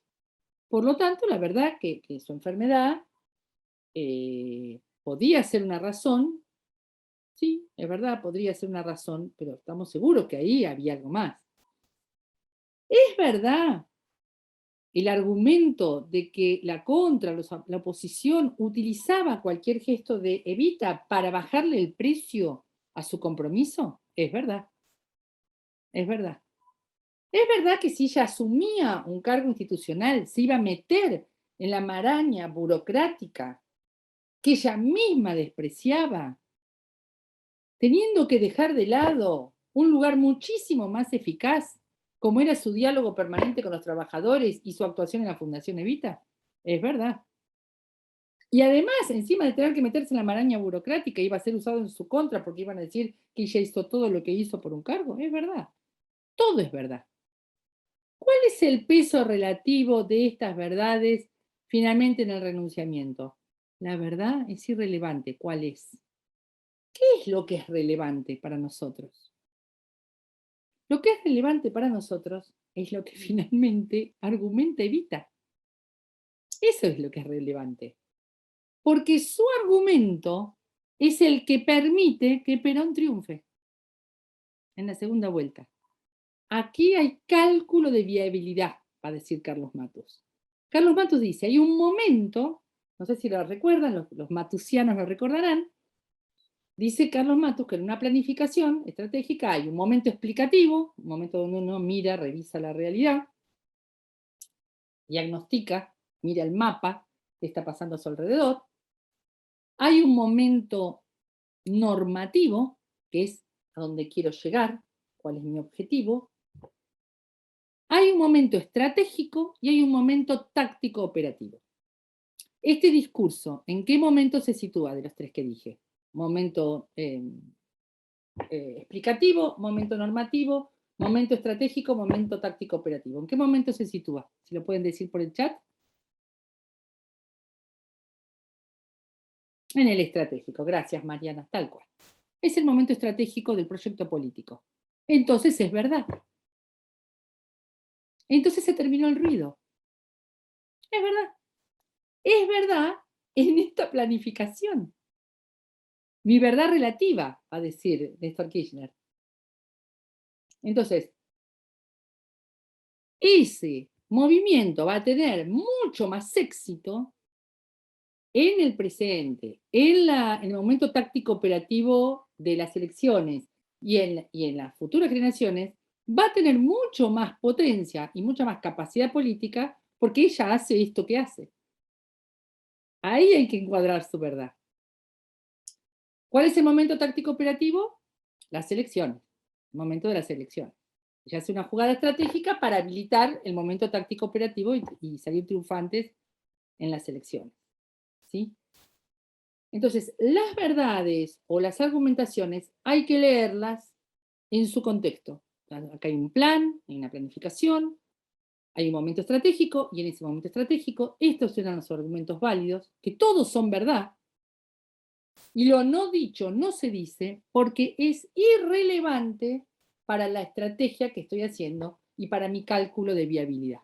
Por lo tanto, la verdad que su enfermedad podía ser una razón, sí, es verdad, podría ser una razón, pero estamos seguros que ahí había algo más. Es verdad el argumento de que la oposición utilizaba cualquier gesto de Evita para bajarle el precio a su compromiso. Es verdad. Es verdad. Es verdad que si ella asumía un cargo institucional, se iba a meter en la maraña burocrática que ella misma despreciaba, teniendo que dejar de lado un lugar muchísimo más eficaz, como era su diálogo permanente con los trabajadores y su actuación en la Fundación Evita. Es verdad. Y además, encima de tener que meterse en la maraña burocrática, iba a ser usado en su contra porque iban a decir que ella hizo todo lo que hizo por un cargo. Es verdad. Todo es verdad. ¿Cuál es el peso relativo de estas verdades finalmente en el renunciamiento? La verdad es irrelevante. ¿Cuál es? ¿Qué es lo que es relevante para nosotros? Lo que es relevante para nosotros es lo que finalmente argumenta Evita. Eso es lo que es relevante. Porque su argumento es el que permite que Perón triunfe en la segunda vuelta. Aquí hay cálculo de viabilidad, va a decir Carlos Matus. Carlos Matus dice, hay un momento, no sé si lo recuerdan, los matusianos lo recordarán, dice Carlos Matus que en una planificación estratégica hay un momento explicativo, un momento donde uno mira, revisa la realidad, diagnostica, mira el mapa que está pasando a su alrededor. Hay un momento normativo, que es a donde quiero llegar, cuál es mi objetivo. Hay un momento estratégico y hay un momento táctico operativo. Este discurso, ¿en qué momento se sitúa de los tres que dije? Momento explicativo, momento normativo, Momento estratégico, momento táctico operativo. ¿En qué momento se sitúa? Si lo pueden decir por el chat. En el estratégico. Gracias, Mariana. Tal cual. Es el momento estratégico del proyecto político. Entonces es verdad. Entonces se terminó el ruido. Es verdad. Es verdad en esta planificación. Mi verdad relativa, va a decir Néstor Kirchner. Entonces, ese movimiento va a tener mucho más éxito en el presente, en el momento táctico operativo de las elecciones y en las futuras generaciones, va a tener mucho más potencia y mucha más capacidad política porque ella hace esto que hace. Ahí hay que encuadrar su verdad. ¿Cuál es el momento táctico operativo? Las elecciones, el momento de las elecciones. Ella hace una jugada estratégica para habilitar el momento táctico operativo y salir triunfantes en las elecciones. ¿Sí? Entonces, las verdades o las argumentaciones hay que leerlas en su contexto. Acá hay un plan, hay una planificación, hay un momento estratégico, y en ese momento estratégico, estos eran los argumentos válidos, que todos son verdad, y lo no dicho no se dice porque es irrelevante para la estrategia que estoy haciendo y para mi cálculo de viabilidad,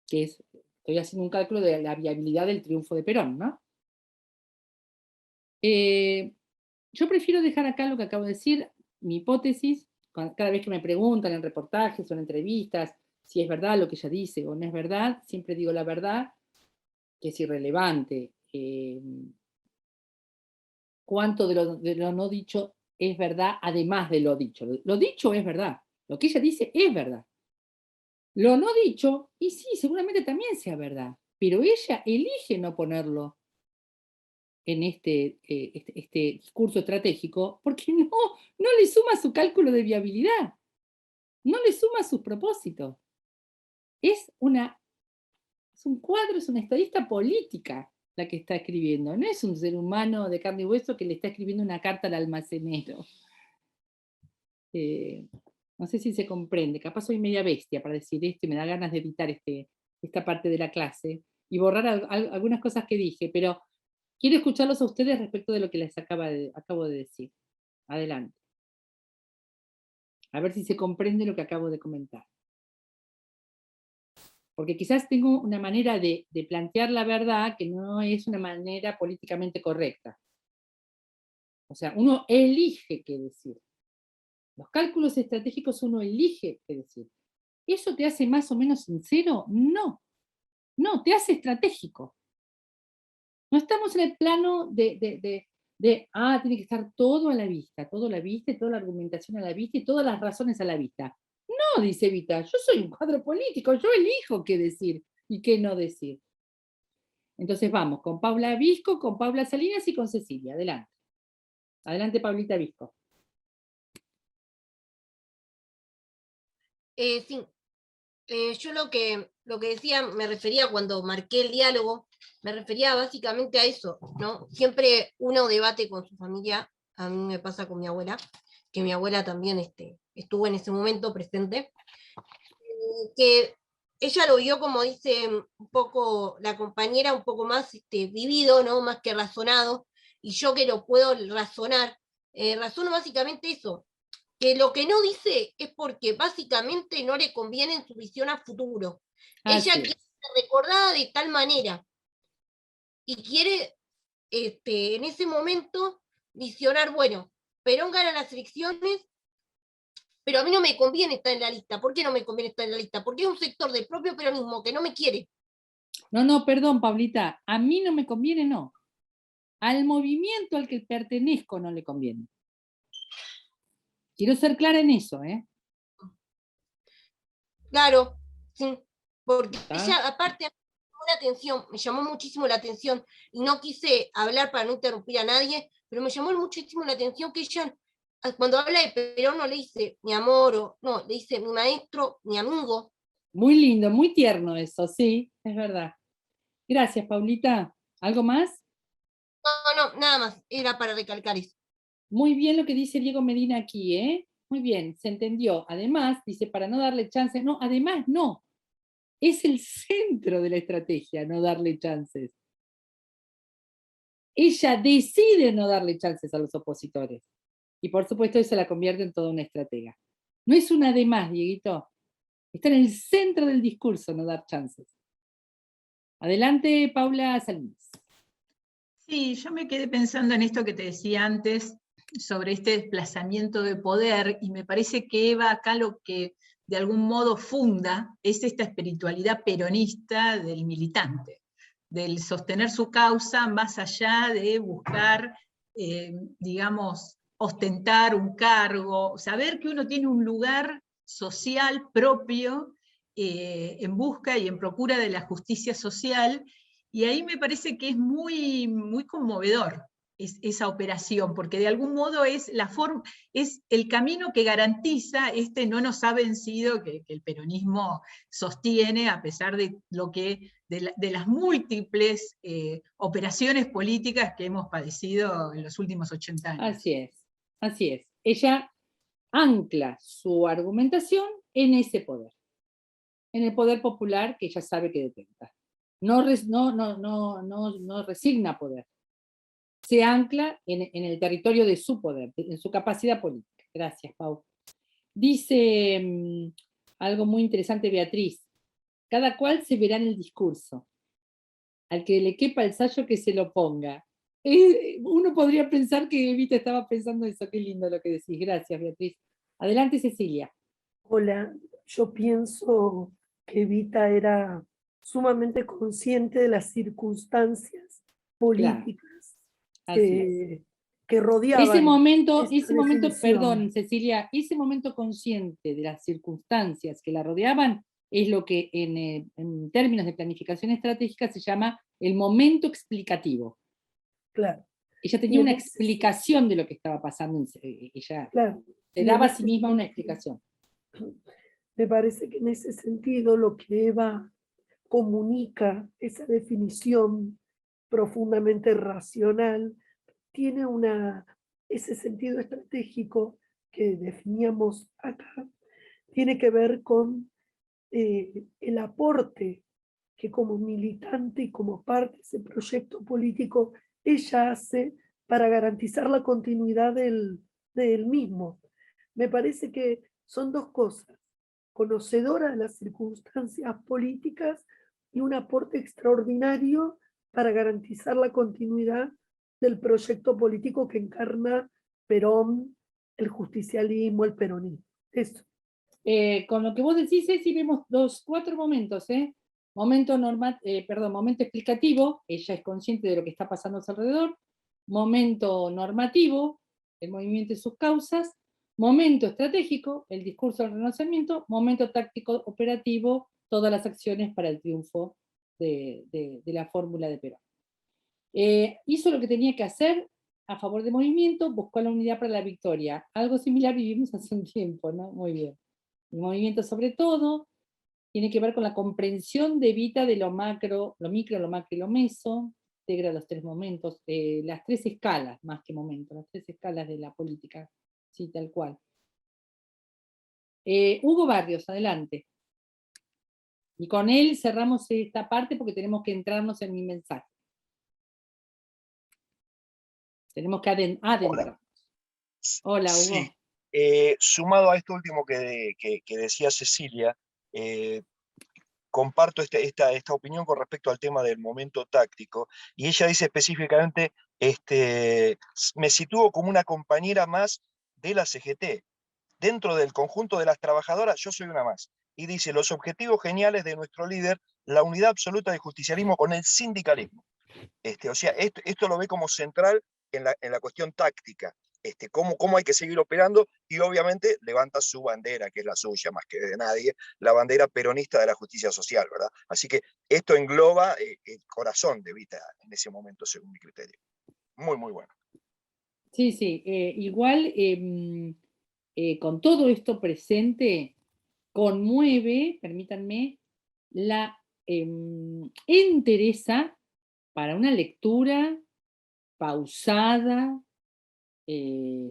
que es, estoy haciendo un cálculo de la viabilidad del triunfo de Perón, ¿no? Yo prefiero dejar acá lo que acabo de decir, mi hipótesis, cada vez que me preguntan en reportajes o en entrevistas si es verdad lo que ella dice o no es verdad, siempre digo la verdad, que es irrelevante. Cuánto de lo no dicho es verdad, además de lo dicho. Lo dicho es verdad, lo que ella dice es verdad. Lo no dicho, y sí, seguramente también sea verdad, pero ella elige no ponerlo en este discurso estratégico porque no le suma su cálculo de viabilidad, no le suma sus propósitos. Es un cuadro, es una estadista política la que está escribiendo, no es un ser humano de carne y hueso que le está escribiendo una carta al almacenero. No sé si se comprende, capaz soy media bestia para decir esto y me da ganas de editar esta parte de la clase y borrar algunas cosas que dije, pero quiero escucharlos a ustedes respecto de lo que les acabo de decir. Adelante. A ver si se comprende lo que acabo de comentar. Porque quizás tengo una manera de plantear la verdad que no es una manera políticamente correcta. O sea, uno elige qué decir. Los cálculos estratégicos uno elige qué decir. ¿Eso te hace más o menos sincero? No. No, te hace estratégico. No estamos en el plano tiene que estar todo a la vista, todo a la vista, y toda la argumentación a la vista, y todas las razones a la vista. No, dice Evita, yo soy un cuadro político, yo elijo qué decir y qué no decir. Entonces vamos con Paula Visco, con Paula Salinas y con Cecilia. Adelante. Adelante, Paulita Visco. Sí, yo lo que decía, me refería cuando marqué el diálogo, me refería básicamente a eso, ¿no? Siempre uno debate con su familia, a mí me pasa con mi abuela, que mi abuela también estuvo en ese momento presente, que ella lo vio, como dice un poco la compañera, un poco más vivido, ¿no? Más que razonado, y yo que lo puedo razonar, razono básicamente eso, que lo que no dice es porque básicamente no le conviene en su visión a futuro. Ella quiere ser recordada de tal manera y quiere en ese momento visionar, bueno, Perón gana las elecciones, pero a mí no me conviene estar en la lista. ¿Por qué no me conviene estar en la lista? Porque es un sector del propio peronismo que no me quiere. No, perdón, Paulita, a mí no me conviene, no. Al movimiento al que pertenezco no le conviene. Quiero ser clara en eso, ¿eh? Claro, sí, porque ella, aparte, me llamó muchísimo la atención, y no quise hablar para no interrumpir a nadie, pero me llamó muchísimo la atención que ella, cuando habla de Perón, no le dice mi amor, no, le dice mi maestro, mi amigo. Muy lindo, muy tierno eso, sí, es verdad. Gracias, Paulita. ¿Algo más? No, nada más, era para recalcar eso. Muy bien lo que dice Diego Medina aquí, ¿eh? muy bien, se entendió. Además, dice, para no darle chances, no, además no. Es el centro de la estrategia, no darle chances. Ella decide no darle chances a los opositores. Y por supuesto eso la convierte en toda una estratega. No es una además, Dieguito. Está en el centro del discurso no dar chances. Adelante, Paula Salinas. Sí, yo me quedé pensando en esto que te decía antes, sobre este desplazamiento de poder, y me parece que Eva acá lo que de algún modo funda es esta espiritualidad peronista del militante, del sostener su causa más allá de buscar, digamos, ostentar un cargo, saber que uno tiene un lugar social propio en busca y en procura de la justicia social, y ahí me parece que es muy, muy conmovedor esa operación, porque de algún modo es el camino que garantiza este no nos ha vencido que el peronismo sostiene, a pesar de de las múltiples operaciones políticas que hemos padecido en los últimos 80 años. Así es, así es. Ella ancla su argumentación en ese poder, en el poder popular que ella sabe que detenta. No resigna poder. Se ancla en el territorio de su poder, en su capacidad política. Gracias, Pau. Dice algo muy interesante Beatriz. Cada cual se verá en el discurso. Al que le quepa el sayo que se lo ponga. Uno podría pensar que Evita estaba pensando eso. Qué lindo lo que decís. Gracias, Beatriz. Adelante, Cecilia. Hola, yo pienso que Evita era sumamente consciente de las circunstancias políticas que rodeaban ese momento, definición. perdón, Cecilia, ese momento consciente de las circunstancias que la rodeaban es lo que en términos de planificación estratégica se llama el momento explicativo. Claro. Ella tenía una explicación de lo que estaba pasando, ella se daba a sí misma una explicación. Me parece que en ese sentido lo que Eva comunica, esa definición profundamente racional, tiene ese sentido estratégico que definíamos acá, tiene que ver con el aporte que como militante y como parte de ese proyecto político ella hace para garantizar la continuidad del mismo. Me parece que son dos cosas: conocedora de las circunstancias políticas y un aporte extraordinario para garantizar la continuidad del proyecto político que encarna Perón, el justicialismo, el peronismo. Eso. Con lo que vos decís, Ceci, vemos cuatro momentos. Momento explicativo, ella es consciente de lo que está pasando a su alrededor. Momento normativo, el movimiento y sus causas. Momento estratégico, el discurso del renacimiento. Momento táctico operativo, todas las acciones para el triunfo de la fórmula de Perón. Hizo lo que tenía que hacer a favor del movimiento, buscó la unidad para la victoria. Algo similar vivimos hace un tiempo, ¿no? Muy bien. El movimiento, sobre todo, tiene que ver con la comprensión de Evita de lo macro, lo micro, lo macro y lo meso, integra los tres momentos, las tres escalas, más que momentos, las tres escalas de la política, sí, tal cual. Hugo Barrios, adelante. Y con él cerramos esta parte porque tenemos que entrarnos en mi mensaje. Tenemos que adentrarnos. Hola, Hugo. Sí. Sumado a esto último que decía Cecilia, comparto esta opinión con respecto al tema del momento táctico, y ella dice específicamente, me sitúo como una compañera más de la CGT. Dentro del conjunto de las trabajadoras, yo soy una más. Y dice, los objetivos geniales de nuestro líder, la unidad absoluta del justicialismo con el sindicalismo. O sea, esto lo ve como central en la cuestión táctica. Cómo hay que seguir operando, y obviamente levanta su bandera, que es la suya más que de nadie, la bandera peronista de la justicia social, ¿verdad? Así que esto engloba el corazón de Evita en ese momento, según mi criterio. Muy, muy bueno. Sí, sí, igual con todo esto presente, conmueve, permítanme, la entereza para una lectura pausada,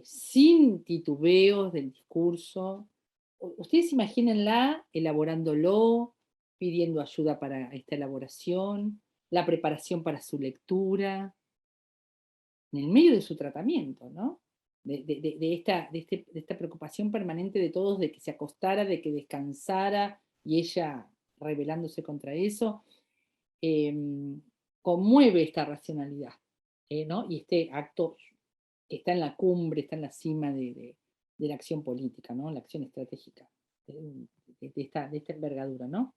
sin titubeos del discurso. Ustedes imagínenla elaborándolo, pidiendo ayuda para esta elaboración, la preparación para su lectura, en el medio de su tratamiento, ¿no? De esta preocupación permanente de todos, de que se acostara, de que descansara, y ella rebelándose contra eso, conmueve esta racionalidad, ¿no? Y este acto está en la cumbre, está en la cima de la acción política, ¿no? La acción estratégica de esta envergadura, ¿no?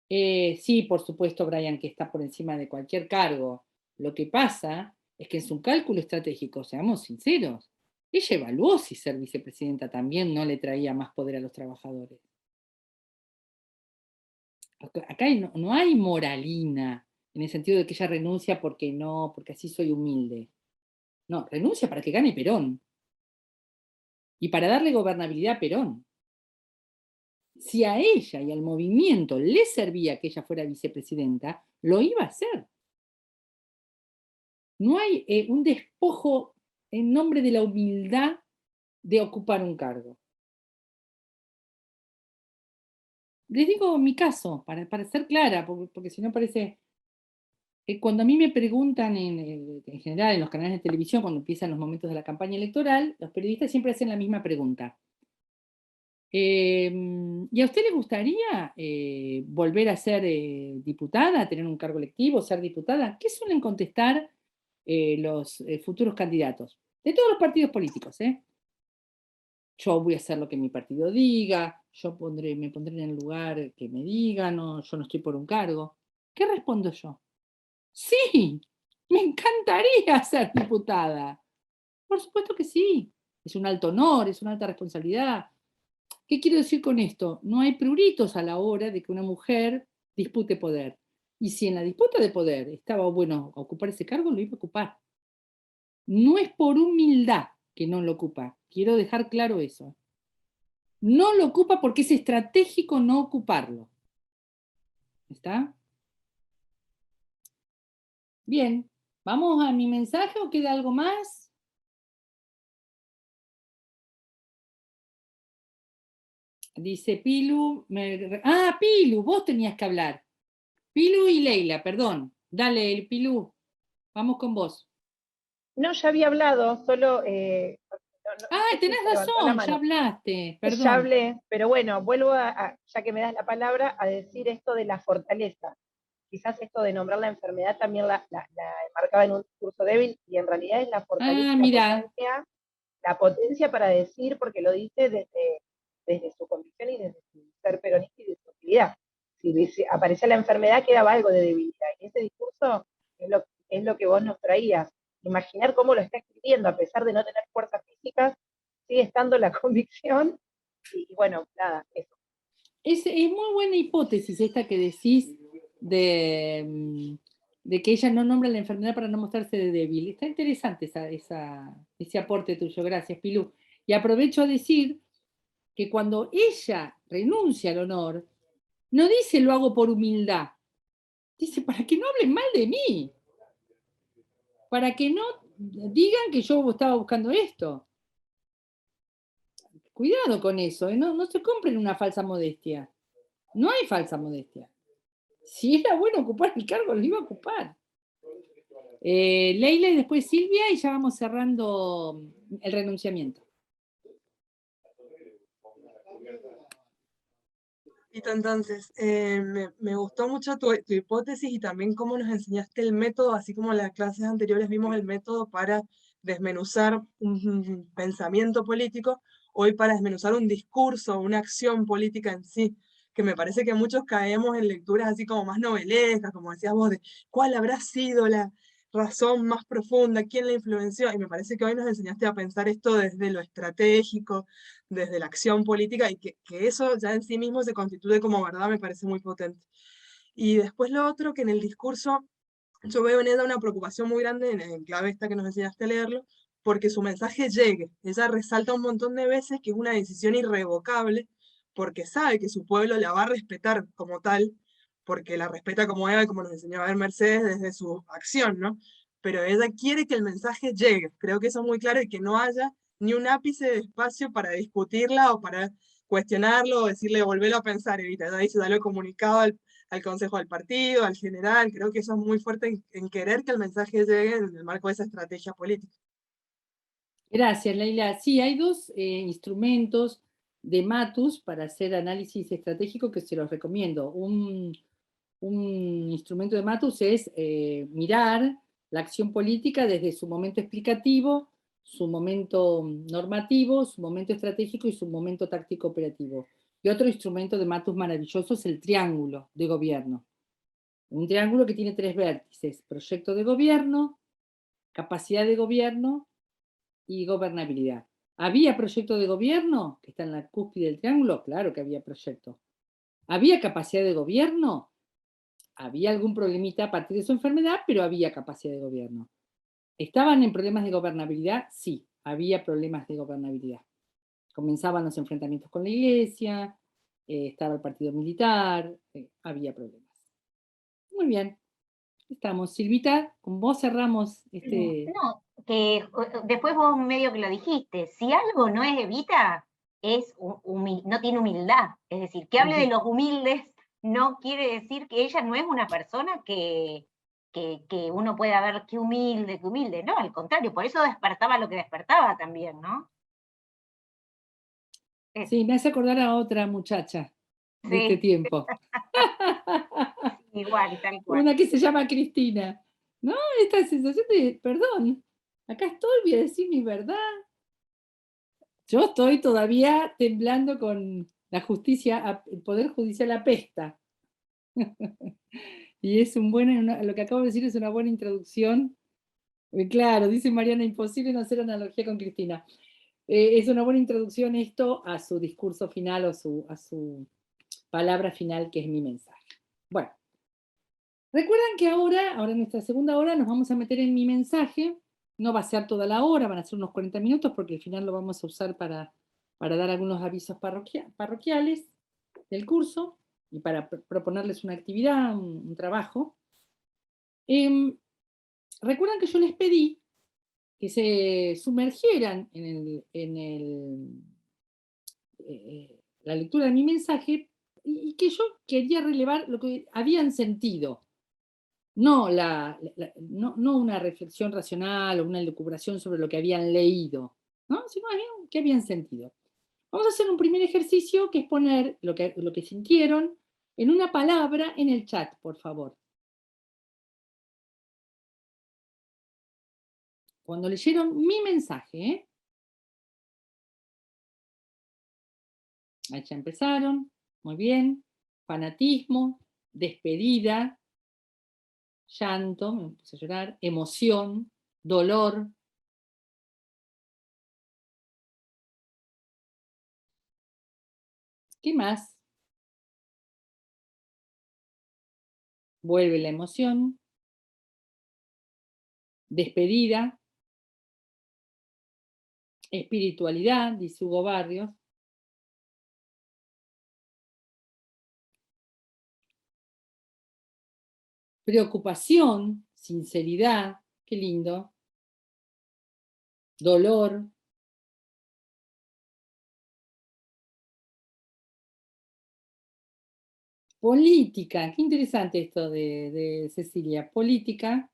Sí, por supuesto, Brian, que está por encima de cualquier cargo. Lo que pasa es que en su cálculo estratégico, seamos sinceros, ella evaluó si ser vicepresidenta también no le traía más poder a los trabajadores. Acá no hay moralina, en el sentido de que ella renuncia porque no, porque así soy humilde. No, renuncia para que gane Perón. Y para darle gobernabilidad a Perón. Si a ella y al movimiento le servía que ella fuera vicepresidenta, lo iba a hacer. No hay un despojo en nombre de la humildad de ocupar un cargo. Les digo mi caso, para ser clara, porque si no parece... Cuando a mí me preguntan en general en los canales de televisión, cuando empiezan los momentos de la campaña electoral, los periodistas siempre hacen la misma pregunta. ¿Y a usted le gustaría volver a ser diputada, tener un cargo electivo, ser diputada? ¿Qué suelen contestar los futuros candidatos? De todos los partidos políticos, Yo voy a hacer lo que mi partido diga, me pondré en el lugar que me digan, yo no estoy por un cargo. ¿Qué respondo yo? Sí, me encantaría ser diputada. Por supuesto que sí. Es un alto honor, es una alta responsabilidad. ¿Qué quiero decir con esto? No hay pruritos a la hora de que una mujer dispute poder. Y si en la disputa de poder estaba bueno ocupar ese cargo, lo iba a ocupar. No es por humildad que no lo ocupa. Quiero dejar claro eso. No lo ocupa porque es estratégico no ocuparlo. ¿Está? Bien. ¿Vamos a mi mensaje o queda algo más? Dice Pilu. Pilu, vos tenías que hablar. Pilu y Leila, perdón. Dale, Pilu. Vamos con vos. No, ya había hablado, solo... tenés razón, ya hablaste, perdón. Ya hablé, pero bueno, vuelvo ya que me das la palabra, a decir esto de la fortaleza. Quizás esto de nombrar la enfermedad también la marcaba en un discurso débil, y en realidad es la fortaleza, la potencia para decir, porque lo dice desde su convicción y desde su ser peronista y de su utilidad. Si aparecía la enfermedad, quedaba algo de debilidad. Y ese discurso es lo que vos nos traías. Imaginar cómo lo está escribiendo, a pesar de no tener fuerzas físicas, sigue estando la convicción, y bueno, nada, eso. Es muy buena hipótesis esta que decís de que ella no nombra la enfermedad para no mostrarse de débil. Está interesante ese aporte tuyo, gracias, Pilu. Y aprovecho a decir que cuando ella renuncia al honor, no dice lo hago por humildad, dice para que no hablen mal de mí, para que no digan que yo estaba buscando esto. Cuidado con eso, no se compren una falsa modestia. No hay falsa modestia. Si era bueno ocupar el cargo, lo iba a ocupar. Leila y después Silvia, y ya vamos cerrando el renunciamiento. Entonces, me gustó mucho tu hipótesis, y también cómo nos enseñaste el método, así como en las clases anteriores vimos el método para desmenuzar un pensamiento político, hoy para desmenuzar un discurso, una acción política en sí, que me parece que muchos caemos en lecturas así como más novelescas, como decías vos, de cuál habrá sido la razón más profunda, quién la influenció, y me parece que hoy nos enseñaste a pensar esto desde lo estratégico, desde la acción política, y que eso ya en sí mismo se constituye como verdad, me parece muy potente. Y después lo otro, que en el discurso yo veo en ella una preocupación muy grande, en clave esta que nos enseñaste a leerlo, porque su mensaje llegue. Ella resalta un montón de veces que es una decisión irrevocable, porque sabe que su pueblo la va a respetar como tal, porque la respeta como ella, como nos enseñó a ver Mercedes desde su acción, ¿no? pero ella quiere que el mensaje llegue. Creo que eso es muy claro y que no haya ni un ápice de espacio para discutirla o para cuestionarlo o decirle volverlo a pensar, Evita. Ella dice, ya lo he comunicado al Consejo del Partido, al general. Creo que eso es muy fuerte en querer que el mensaje llegue en el marco de esa estrategia política. Gracias, Leila. Sí, hay dos instrumentos de Matus para hacer análisis estratégico que se los recomiendo. Un instrumento de Matus es mirar la acción política desde su momento explicativo, su momento normativo, su momento estratégico y su momento táctico operativo. Y otro instrumento de Matus maravilloso es el triángulo de gobierno. Un triángulo que tiene 3 vértices: proyecto de gobierno, capacidad de gobierno y gobernabilidad. ¿Había proyecto de gobierno que está en la cúspide del triángulo? Claro que había proyecto. ¿Había capacidad de gobierno? Había algún problemita a partir de su enfermedad, pero había capacidad de gobierno. ¿Estaban en problemas de gobernabilidad? Sí, había problemas de gobernabilidad. Comenzaban los enfrentamientos con la iglesia, estaba el partido militar, había problemas. Muy bien, estamos. Silvita, con vos cerramos este... No, que después vos medio que lo dijiste, si algo no es Evita, no tiene humildad. Es decir, que hable de los humildes no quiere decir que ella no es una persona que uno pueda ver qué humilde, no, al contrario, por eso despertaba lo que despertaba también, ¿no? Sí, me hace acordar a otra muchacha de este tiempo. Igual, tal cual. Una que se llama Cristina. ¿No? Esta sensación de, perdón, acá estoy, voy a decir mi verdad. Yo estoy todavía temblando con la justicia, el Poder Judicial apesta. Y es lo que acabo de decir es una buena introducción. Claro, dice Mariana, imposible no hacer analogía con Cristina. Es una buena introducción esto a su discurso final o a su palabra final, que es mi mensaje. Bueno, recuerdan que ahora en nuestra segunda hora, nos vamos a meter en mi mensaje. No va a ser toda la hora, van a ser unos 40 minutos, porque al final lo vamos a usar para dar algunos avisos parroquiales del curso y para proponerles una actividad, un trabajo. Recuerdan que yo les pedí que se sumergieran en la lectura de mi mensaje y que yo quería relevar lo que habían sentido. No una reflexión racional o una elucubración sobre lo que habían leído, ¿no? Sino que habían sentido. Vamos a hacer un primer ejercicio, que es poner lo que sintieron en una palabra en el chat, por favor. Cuando leyeron mi mensaje, ahí ya empezaron, muy bien. Fanatismo, despedida, llanto, me puse a llorar, emoción, dolor. ¿Qué más? Vuelve la emoción, despedida, espiritualidad, dice Hugo Barrios. Preocupación, sinceridad, qué lindo. Dolor. Política, qué interesante esto de Cecilia. Política.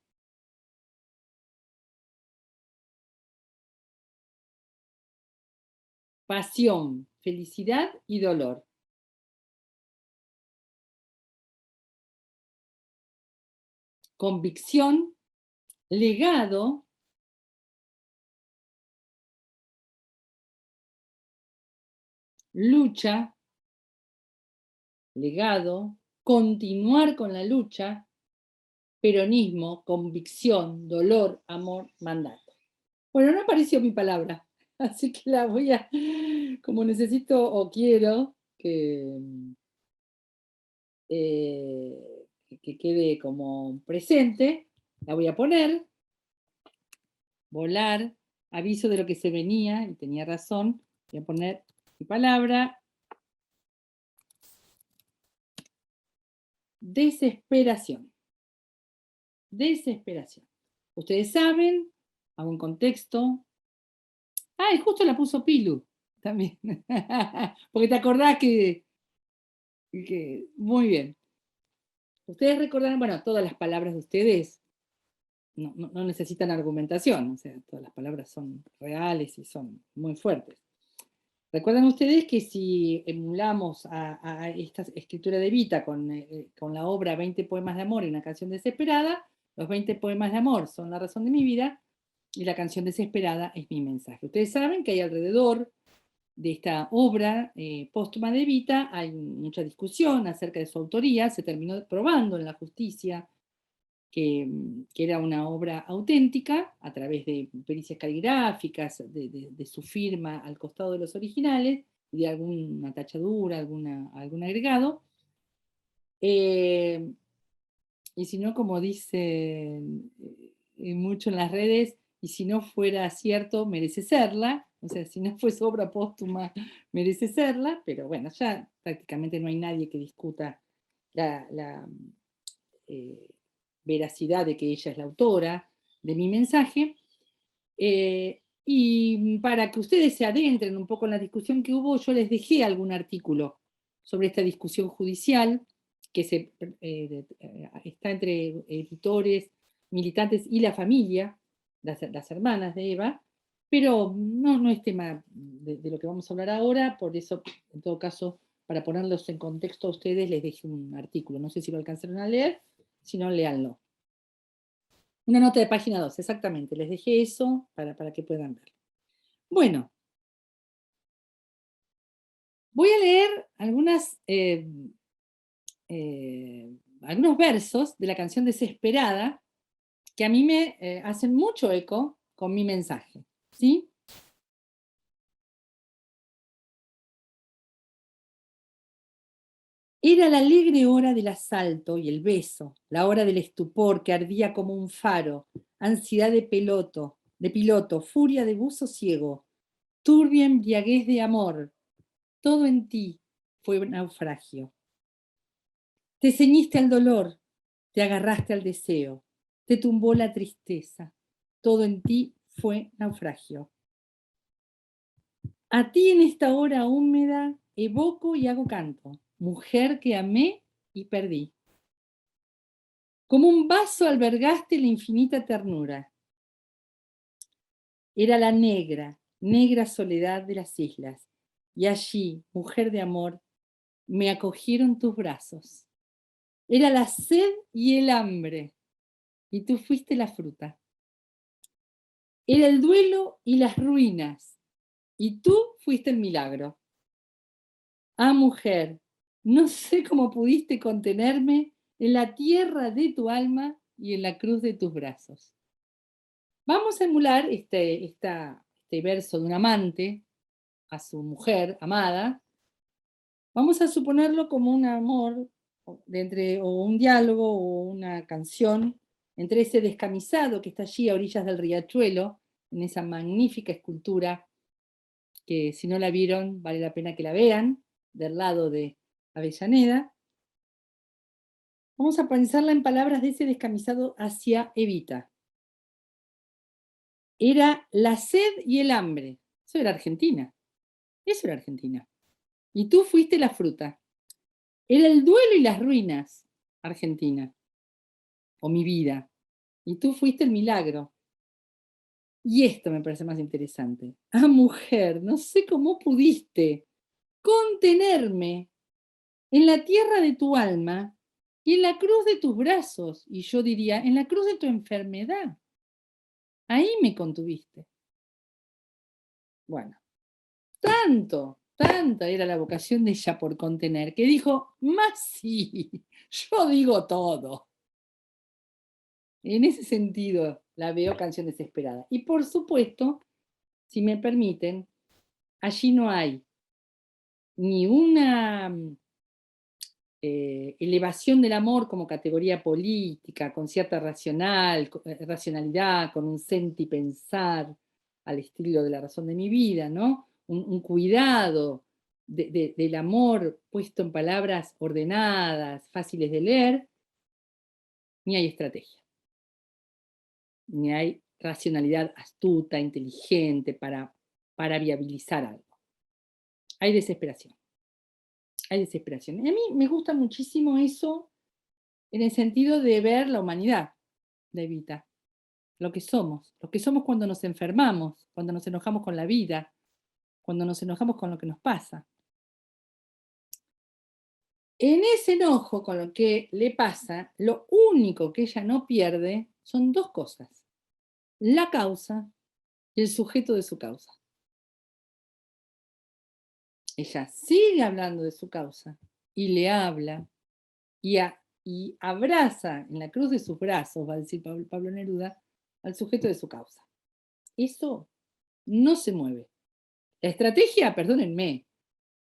Pasión, felicidad y dolor. Convicción, legado, lucha, legado, continuar con la lucha, peronismo, convicción, dolor, amor, mandato. Bueno, no apareció mi palabra, así que la voy a, como necesito o quiero que quede como presente, la voy a poner. Volar, aviso de lo que se venía, y tenía razón. Voy a poner mi palabra. Desesperación. Desesperación. Ustedes saben, hago un contexto. Ah, y justo la puso Pilu también. Porque te acordás que muy bien. Ustedes recordarán, bueno, todas las palabras de ustedes no necesitan argumentación, o sea, todas las palabras son reales y son muy fuertes. Recuerdan ustedes que si emulamos a esta escritura de Evita con la obra 20 poemas de amor y una canción desesperada, los 20 poemas de amor son la razón de mi vida y la canción desesperada es mi mensaje. Ustedes saben que hay alrededor de esta obra póstuma de Evita hay mucha discusión acerca de su autoría, se terminó probando en la justicia que era una obra auténtica a través de pericias caligráficas, de su firma al costado de los originales, y de alguna tachadura, algún agregado. Y si no, como dicen mucho en las redes, y si no fuera cierto, merece serla. O sea, si no fuese obra póstuma, merece serla, pero bueno, ya prácticamente no hay nadie que discuta la veracidad de que ella es la autora de mi mensaje. Y para que ustedes se adentren un poco en la discusión que hubo, yo les dejé algún artículo sobre esta discusión judicial que está entre editores, militantes y la familia, las hermanas de Eva, pero no es tema de lo que vamos a hablar ahora, por eso, en todo caso, para ponerlos en contexto a ustedes, les dejé un artículo. No sé si lo alcanzaron a leer, si no, léanlo. Una nota de página 2, exactamente. Les dejé eso para que puedan ver. Bueno, voy a leer algunos versos de la canción Desesperada que a mí me hacen mucho eco con mi mensaje. ¿Sí? Era la alegre hora del asalto y el beso, la hora del estupor que ardía como un faro, ansiedad de piloto, furia de buzo ciego, turbia embriaguez de amor. Todo en ti fue naufragio. Te ceñiste al dolor, te agarraste al deseo, te tumbó la tristeza. Todo en ti fue naufragio. A ti en esta hora húmeda evoco y hago canto, mujer que amé y perdí. Como un vaso albergaste la infinita ternura. Era la negra, negra soledad de las islas, y allí, mujer de amor, me acogieron tus brazos. Era la sed y el hambre, y tú fuiste la fruta. Era el duelo y las ruinas, y tú fuiste el milagro. Ah, mujer, no sé cómo pudiste contenerme en la tierra de tu alma y en la cruz de tus brazos. Vamos a emular este verso de un amante a su mujer amada. Vamos a suponerlo como un amor o un diálogo o una canción entre ese descamisado que está allí a orillas del riachuelo, en esa magnífica escultura que si no la vieron vale la pena que la vean, del lado de Avellaneda. Vamos a pensarla en palabras de ese descamisado hacia Evita. Era la sed y el hambre. Eso era Argentina. Eso era Argentina. Y tú fuiste la fruta. Era el duelo y las ruinas, Argentina. O mi vida. Y tú fuiste el milagro. Y esto me parece más interesante. Ah, mujer, no sé cómo pudiste contenerme en la tierra de tu alma y en la cruz de tus brazos. Y yo diría, en la cruz de tu enfermedad. Ahí me contuviste. Bueno, tanta era la vocación de ella por contener, que dijo, más sí, yo digo todo. En ese sentido la veo canción desesperada. Y por supuesto, si me permiten, allí no hay ni una elevación del amor como categoría política, con cierta racionalidad, con un sentipensar al estilo de La razón de mi vida, ¿no? Un cuidado del amor puesto en palabras ordenadas, fáciles de leer, ni hay estrategia. ni hay racionalidad astuta, inteligente para viabilizar algo. Hay desesperación. Hay desesperación. Y a mí me gusta muchísimo eso en el sentido de ver la humanidad de Evita, lo que somos cuando nos enfermamos, cuando nos enojamos con la vida, cuando nos enojamos con lo que nos pasa. En ese enojo con lo que le pasa, lo único que ella no pierde son dos cosas: la causa y el sujeto de su causa. Ella sigue hablando de su causa y le habla y abraza en la cruz de sus brazos, va a decir Pablo Neruda, al sujeto de su causa. Eso no se mueve. La estrategia, perdónenme,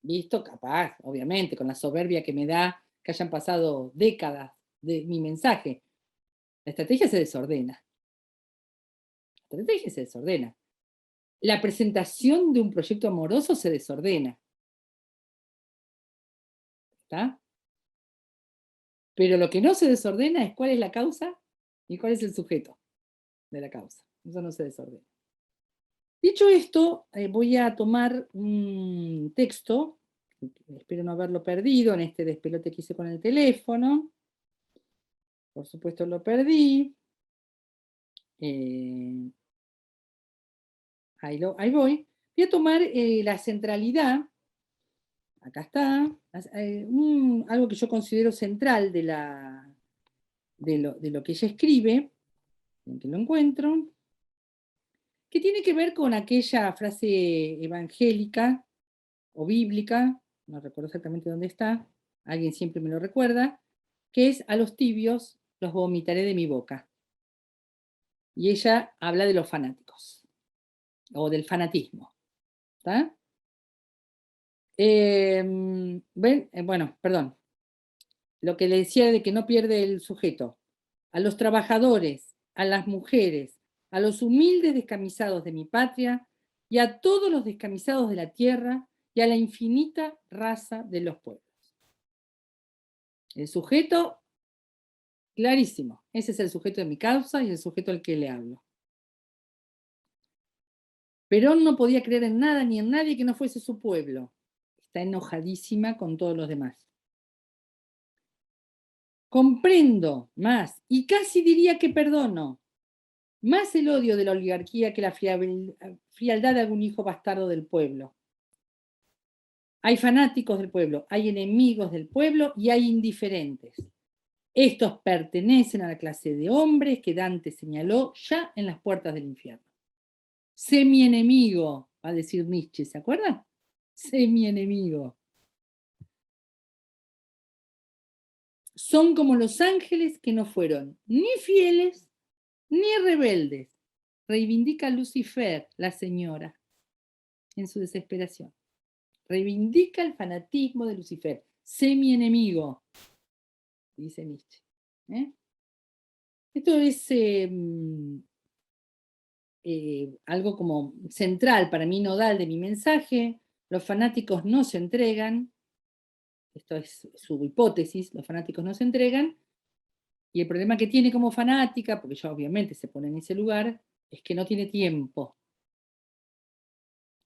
visto capaz, obviamente, con la soberbia que me da que hayan pasado décadas de mi mensaje, la estrategia se desordena. La estrategia se desordena. La presentación de un proyecto amoroso se desordena. ¿Está? Pero lo que no se desordena es cuál es la causa y cuál es el sujeto de la causa. Eso no se desordena. Dicho esto, voy a tomar un texto, espero no haberlo perdido en este despelote que hice con el teléfono. Por supuesto lo perdí. Ahí voy. Voy a tomar la centralidad, acá está, algo que yo considero central de lo que ella escribe, en que lo encuentro, que tiene que ver con aquella frase evangélica o bíblica, no recuerdo exactamente dónde está, alguien siempre me lo recuerda, que es: a los tibios los vomitaré de mi boca. Y ella habla de los fanáticos, o del fanatismo. ¿Está? Bueno, perdón. Lo que le decía de que no pierde el sujeto. A los trabajadores, a las mujeres, a los humildes descamisados de mi patria y a todos los descamisados de la tierra y a la infinita raza de los pueblos. El sujeto, clarísimo. Ese es el sujeto de mi causa y el sujeto al que le hablo. Perón no podía creer en nada ni en nadie que no fuese su pueblo. Está enojadísima con todos los demás. Comprendo más, y casi diría que perdono, más el odio de la oligarquía que la frialdad de algún hijo bastardo del pueblo. Hay fanáticos del pueblo, hay enemigos del pueblo y hay indiferentes. Estos pertenecen a la clase de hombres que Dante señaló ya en las puertas del infierno. Sé mi enemigo, va a decir Nietzsche, ¿se acuerdan? Sé mi enemigo. Son como los ángeles que no fueron ni fieles ni rebeldes. Reivindica Lucifer, la señora, en su desesperación. Reivindica el fanatismo de Lucifer. Sé mi enemigo, dice Nietzsche. Esto es algo como central para mí, nodal de mi mensaje. Los fanáticos no se entregan. Esto es su hipótesis, los fanáticos no se entregan. Y el problema que tiene como fanática, porque ella obviamente se pone en ese lugar, es que no tiene tiempo.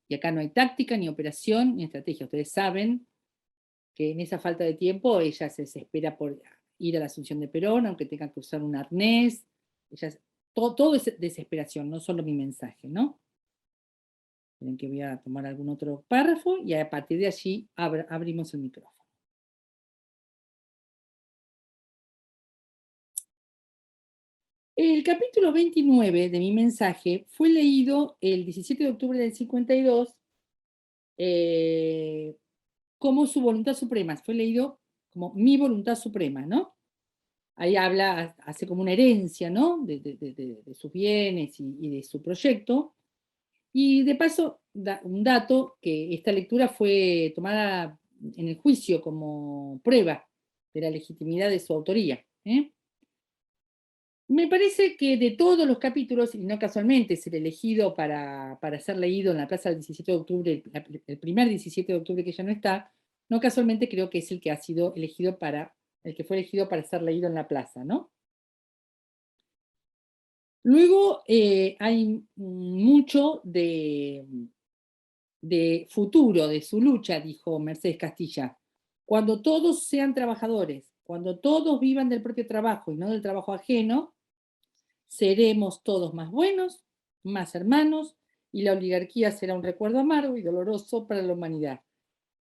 Y acá no hay táctica, ni operación, ni estrategia. Ustedes saben que en esa falta de tiempo ella se desespera por ir a la Asunción de Perón, aunque tenga que usar un arnés. Todo es desesperación, no solo mi mensaje, ¿no? Miren que voy a tomar algún otro párrafo y a partir de allí abrimos el micrófono. El capítulo 29 de mi mensaje fue leído el 17 de octubre del 52 como su voluntad suprema. Fue leído como mi voluntad suprema, ¿no? Ahí habla, hace como una herencia, ¿no? De sus bienes y de su proyecto. Y de paso, un dato, que esta lectura fue tomada en el juicio como prueba de la legitimidad de su autoría. Me parece que de todos los capítulos, y no casualmente es el elegido para ser leído en la plaza del 17 de octubre, el primer 17 de octubre que ya no está, no casualmente creo que es el que ha sido elegido el que fue elegido para ser leído en la plaza, ¿no? Luego hay mucho de futuro, de su lucha, dijo Mercedes Castilla. Cuando todos sean trabajadores, cuando todos vivan del propio trabajo y no del trabajo ajeno, seremos todos más buenos, más hermanos, y la oligarquía será un recuerdo amargo y doloroso para la humanidad.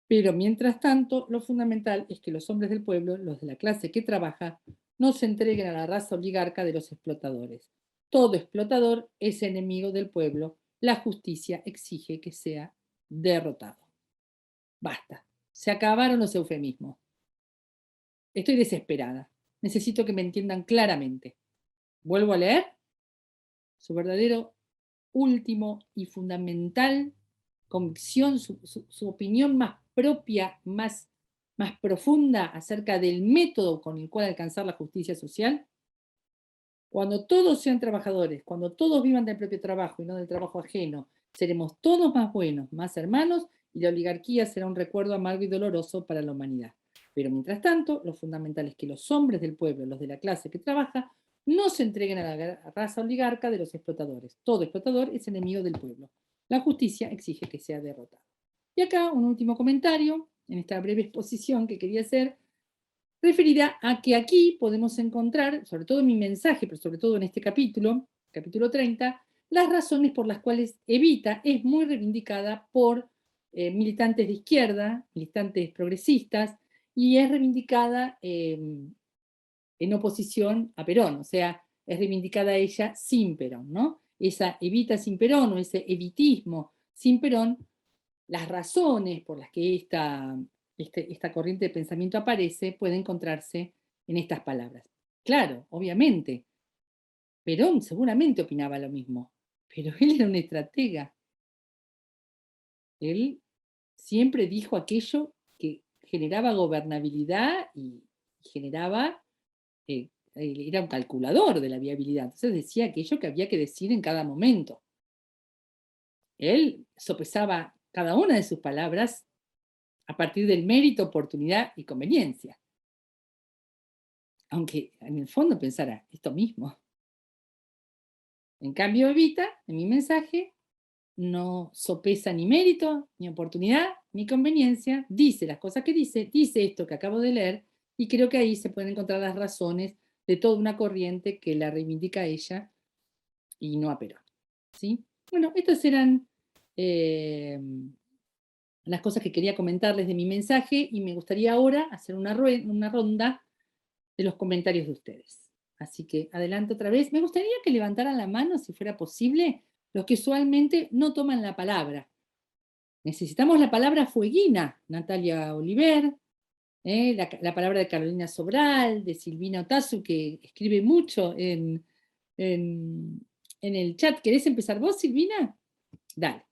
Pero mientras tanto, lo fundamental es que los hombres del pueblo, los de la clase que trabaja, no se entreguen a la raza oligarca de los explotadores. Todo explotador es enemigo del pueblo. La justicia exige que sea derrotado. Basta. Se acabaron los eufemismos. Estoy desesperada. Necesito que me entiendan claramente. Vuelvo a leer. Su verdadero, último y fundamental convicción, su opinión más propia, más profunda acerca del método con el cual alcanzar la justicia social. Cuando todos sean trabajadores, cuando todos vivan del propio trabajo y no del trabajo ajeno, seremos todos más buenos, más hermanos, y la oligarquía será un recuerdo amargo y doloroso para la humanidad. Pero mientras tanto, lo fundamental es que los hombres del pueblo, los de la clase que trabaja, no se entreguen a la raza oligarca de los explotadores. Todo explotador es enemigo del pueblo. La justicia exige que sea derrotado. Y acá un último comentario, en esta breve exposición que quería hacer, referida a que aquí podemos encontrar, sobre todo en mi mensaje, pero sobre todo en este capítulo 30, las razones por las cuales Evita es muy reivindicada por militantes de izquierda, militantes progresistas, y es reivindicada en oposición a Perón, o sea, es reivindicada ella sin Perón, ¿no? Esa Evita sin Perón o ese evitismo sin Perón, las razones por las que esta corriente de pensamiento aparece puede encontrarse en estas palabras. Claro, obviamente, Perón seguramente opinaba lo mismo, pero él era un estratega. Él siempre dijo aquello que generaba gobernabilidad y generaba, era un calculador de la viabilidad, entonces decía aquello que había que decir en cada momento. Él sopesaba cada una de sus palabras a partir del mérito, oportunidad y conveniencia. Aunque en el fondo pensara esto mismo. En cambio, Evita, en mi mensaje, no sopesa ni mérito, ni oportunidad, ni conveniencia, dice las cosas que dice esto que acabo de leer, y creo que ahí se pueden encontrar las razones de toda una corriente que la reivindica a ella y no a Perón. ¿Sí? Bueno, estas eran las cosas que quería comentarles de mi mensaje, y me gustaría ahora hacer una ronda de los comentarios de ustedes. Así que adelante otra vez. Me gustaría que levantaran la mano, si fuera posible, los que usualmente no toman la palabra. Necesitamos la palabra fueguina, Natalia Oliver, la palabra de Carolina Sobral, de Silvina Otazu, que escribe mucho en el chat. ¿Querés empezar vos, Silvina? Dale.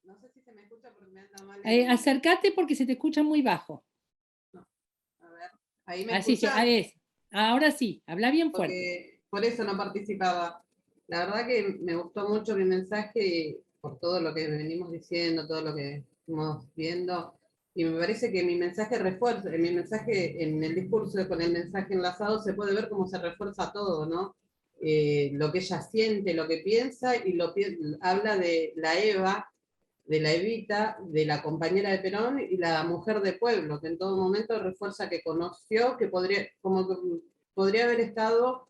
No sé si se me escucha porque me anda mal. Acércate porque se te escucha muy bajo. No. A ver, ahí me Así, escuchas. Ahora sí, habla bien fuerte. Porque por eso no participaba. La verdad que me gustó mucho mi mensaje por todo lo que venimos diciendo, todo lo que estamos viendo. Y me parece que mi mensaje refuerza, mi mensaje en el discurso con el mensaje enlazado se puede ver cómo se refuerza todo, ¿no? Lo que ella siente, lo que piensa, y habla de la Eva, de la Evita, de la compañera de Perón y la mujer de pueblo, que en todo momento refuerza que conoció, que podría haber estado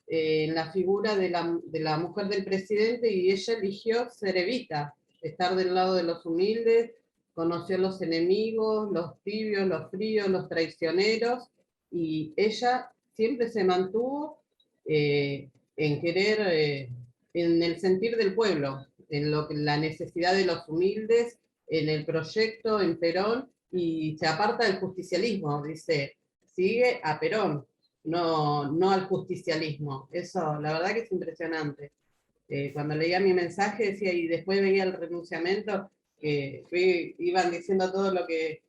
en la figura de la mujer del presidente, y ella eligió ser Evita, estar del lado de los humildes, conoció los enemigos, los tibios, los fríos, los traicioneros, y ella siempre se mantuvo en querer, en el sentir del pueblo, en la necesidad de los humildes, en el proyecto, en Perón, y se aparta del justicialismo, dice, sigue a Perón, no al justicialismo. Eso, la verdad que es impresionante. Cuando leía mi mensaje decía, y después veía el renunciamiento, que iban diciendo todo lo que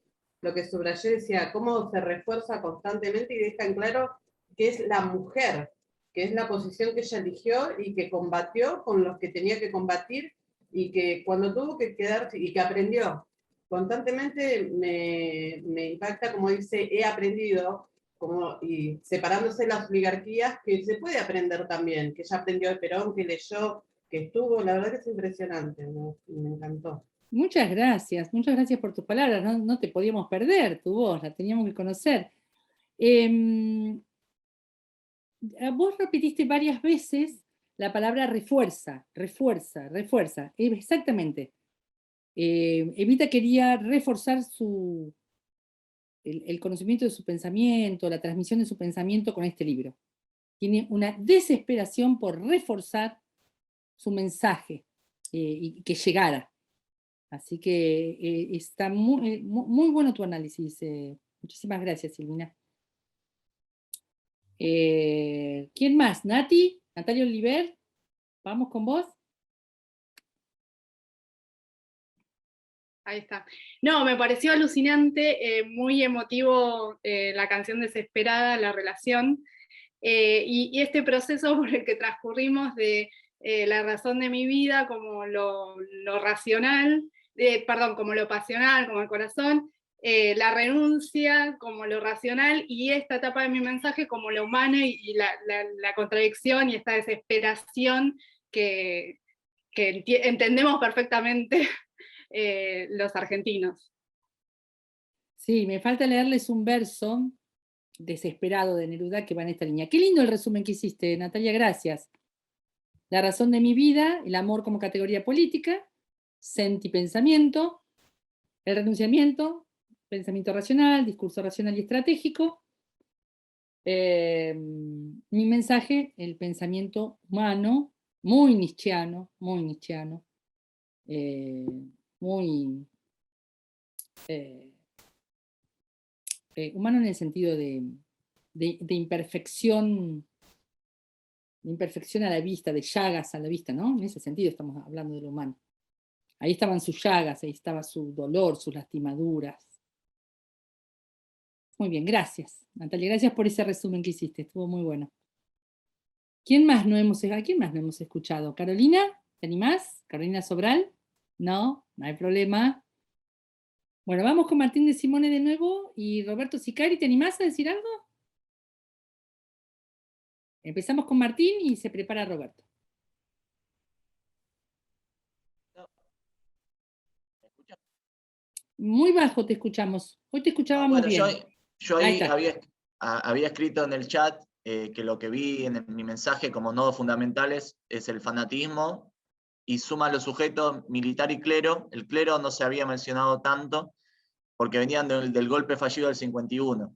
subrayé, decía, cómo se refuerza constantemente y deja en claro que es la mujer, que es la posición que ella eligió y que combatió con los que tenía que combatir, y que cuando tuvo que quedarse, y que aprendió. Constantemente me impacta como dice, he aprendido, y separándose las oligarquías, que se puede aprender también, que ya aprendió de Perón, que leyó, que estuvo, la verdad que es impresionante, me encantó. Muchas gracias por tus palabras, no te podíamos perder tu voz, la teníamos que conocer. Vos repetiste varias veces la palabra refuerza. Exactamente. Evita quería reforzar el conocimiento de su pensamiento, la transmisión de su pensamiento con este libro. Tiene una desesperación por reforzar su mensaje y que llegara. Así que está muy bueno tu análisis. Muchísimas gracias, Silvina. ¿Quién más? ¿Nati? ¿Natalia Oliver? ¿Vamos con vos? Ahí está. No, me pareció alucinante, muy emotivo la canción Desesperada, la relación, y este proceso por el que transcurrimos de la razón de mi vida como lo racional, como lo pasional, como el corazón, la renuncia como lo racional, y esta etapa de mi mensaje como lo humano y la contradicción y esta desesperación que entendemos perfectamente los argentinos. Sí, me falta leerles un verso desesperado de Neruda que va en esta línea. Qué lindo el resumen que hiciste, Natalia, gracias. La razón de mi vida, el amor como categoría política, sentipensamiento, el renunciamiento, pensamiento racional, discurso racional y estratégico. Mi mensaje, el pensamiento humano, muy nietzscheano, humano en el sentido de imperfección, a la vista, de llagas a la vista, ¿no? En ese sentido estamos hablando de lo humano. Ahí estaban sus llagas, ahí estaba su dolor, sus lastimaduras. Muy bien, gracias, Natalia, gracias por ese resumen que hiciste, estuvo muy bueno. ¿A quién más no hemos escuchado? ¿Carolina? ¿Te animás? ¿Carolina Sobral? No, no hay problema. Bueno, vamos con Martín de Simone de nuevo y Roberto Sicari, ¿te animás a decir algo? Empezamos con Martín y se prepara Roberto. Muy bajo te escuchamos. Hoy te escuchábamos bien. Yo ahí había escrito en el chat que lo que vi en mi mensaje como nodos fundamentales es el fanatismo y suma los sujetos militar y clero. El clero no se había mencionado tanto porque venían del golpe fallido del 51.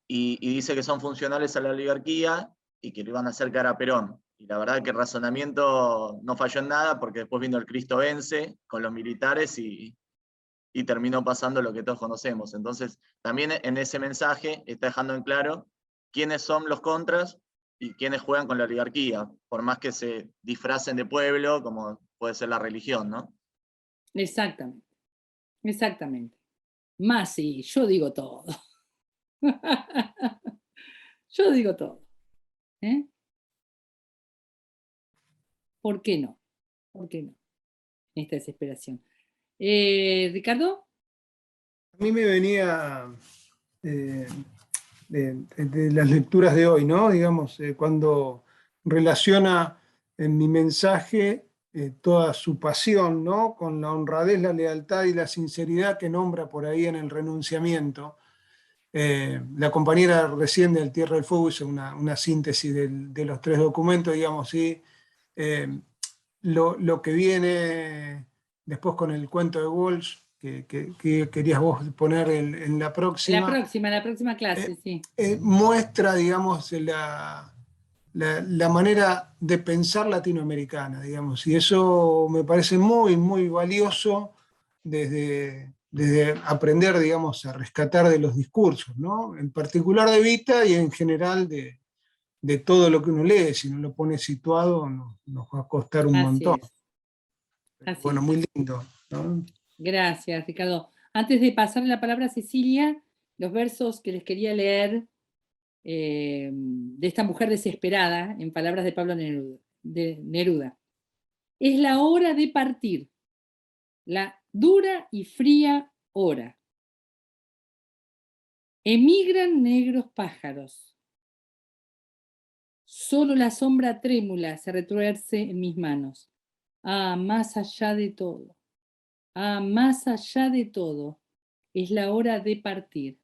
Y dice que son funcionales a la oligarquía y que le iban a hacer cara a Perón. Y la verdad que el razonamiento no falló en nada porque después vino el Cristo vence con los militares y terminó pasando lo que todos conocemos. Entonces, también en ese mensaje está dejando en claro quiénes son los contras y quiénes juegan con la oligarquía, por más que se disfracen de pueblo, como puede ser la religión, ¿no? Exactamente. Más sí, yo digo todo. Yo digo todo. ¿Por qué no? Esta desesperación. ¿Ricardo? A mí me venía de las lecturas de hoy, ¿no? Digamos, cuando relaciona en mi mensaje toda su pasión, ¿no? Con la honradez, la lealtad y la sinceridad que nombra por ahí en el renunciamiento. La compañera recién del Tierra del Fuego hizo una síntesis de los tres documentos, digamos, ¿sí? Lo que viene después con el cuento de Walsh, que querías vos poner en la próxima. La próxima clase, sí. Muestra, digamos, la manera de pensar latinoamericana, digamos, y eso me parece muy, muy valioso desde aprender, digamos, a rescatar de los discursos, ¿no? En particular de Evita y en general de todo lo que uno lee. Si no lo pone situado nos va a costar un montón. Bueno, muy lindo, ¿no? Gracias, Ricardo. Antes de pasarle la palabra a Cecilia, los versos que les quería leer de esta mujer desesperada, en palabras de Pablo Neruda. Es la hora de partir, la dura y fría hora. Emigran negros pájaros. Solo la sombra trémula se retuerce en mis manos. Ah, más allá de todo. Ah, más allá de todo. Es la hora de partir.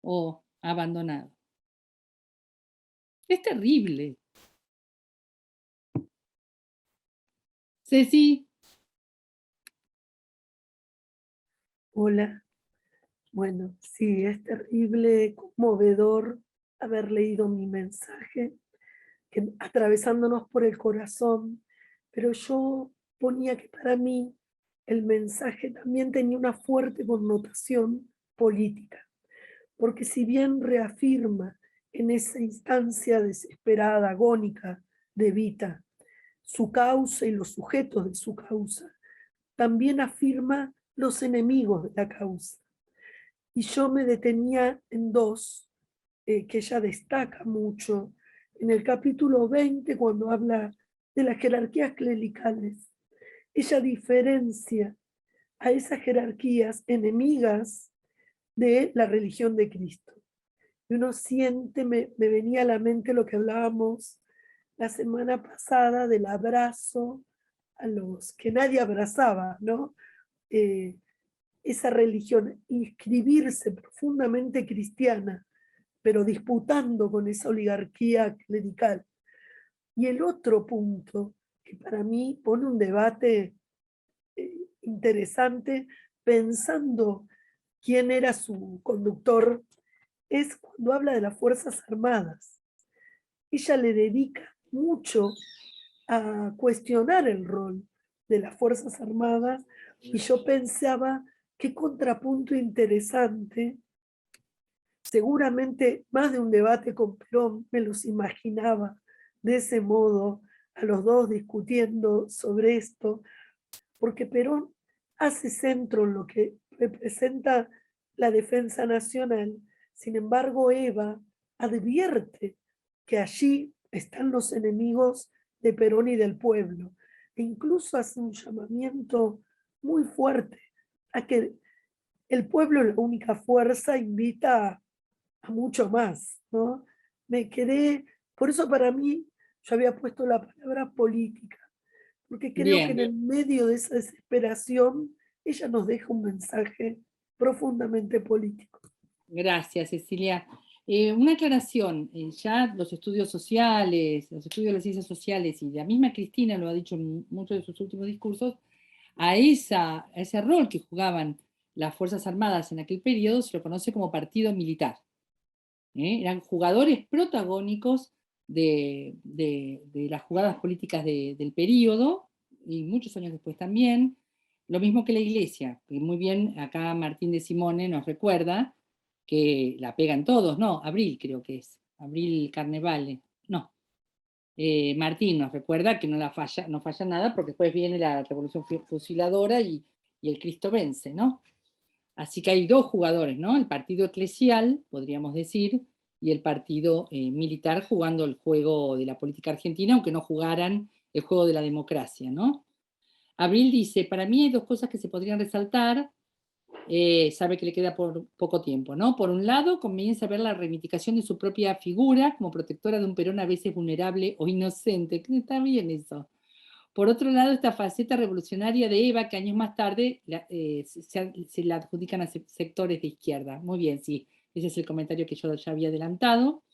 Oh, abandonado. Es terrible. Ceci. Hola. Bueno, sí, es terrible, conmovedor haber leído mi mensaje, que, atravesándonos por el corazón, pero yo ponía que para mí el mensaje también tenía una fuerte connotación política, porque si bien reafirma en esa instancia desesperada, agónica de Evita, su causa y los sujetos de su causa, también afirma los enemigos de la causa. Y yo me detenía en dos, que ella destaca mucho. En el capítulo 20, cuando habla de las jerarquías clericales, ella diferencia a esas jerarquías enemigas de la religión de Cristo. Y uno siente, me venía a la mente lo que hablábamos la semana pasada del abrazo a los que nadie abrazaba, ¿no? Esa religión, inscribirse profundamente cristiana, pero disputando con esa oligarquía clerical. Y el otro punto, que para mí pone un debate interesante, pensando quién era su conductor, es cuando habla de las Fuerzas Armadas. Ella le dedica mucho a cuestionar el rol de las Fuerzas Armadas, y yo pensaba qué contrapunto interesante. Seguramente más de un debate con Perón me los imaginaba de ese modo, a los dos discutiendo sobre esto, porque Perón hace centro en lo que representa la defensa nacional. Sin embargo, Eva advierte que allí están los enemigos de Perón y del pueblo, e incluso hace un llamamiento muy fuerte a que el pueblo es la única fuerza, invita a mucho más, ¿no? Me quedé, por eso para mí yo había puesto la palabra política, porque creo que en el medio de esa desesperación ella nos deja un mensaje profundamente político. Gracias, Cecilia. Una aclaración, ya los estudios sociales, los estudios de las ciencias sociales, y la misma Cristina lo ha dicho en muchos de sus últimos discursos, a ese rol que jugaban las Fuerzas Armadas en aquel periodo se lo conoce como partido militar. Eran jugadores protagónicos de las jugadas políticas del periodo, y muchos años después también, lo mismo que la Iglesia, que muy bien acá Martín de Simone nos recuerda que la pegan todos, no, Abril creo que es, Abril Carnevale, no. Martín nos recuerda que no falla nada, porque después viene la revolución fusiladora y el Cristo vence, ¿no? Así que hay dos jugadores, ¿no? El partido eclesial, podríamos decir, y el partido militar, jugando el juego de la política argentina, aunque no jugaran el juego de la democracia, ¿no? Abril dice, para mí hay dos cosas que se podrían resaltar, sabe que le queda por poco tiempo, ¿no? Por un lado, comienza a ver la reivindicación de su propia figura como protectora de un Perón a veces vulnerable o inocente, que está bien eso. Por otro lado, esta faceta revolucionaria de Eva, que años más tarde se la adjudican a sectores de izquierda. Muy bien, sí, ese es el comentario que yo ya había adelantado.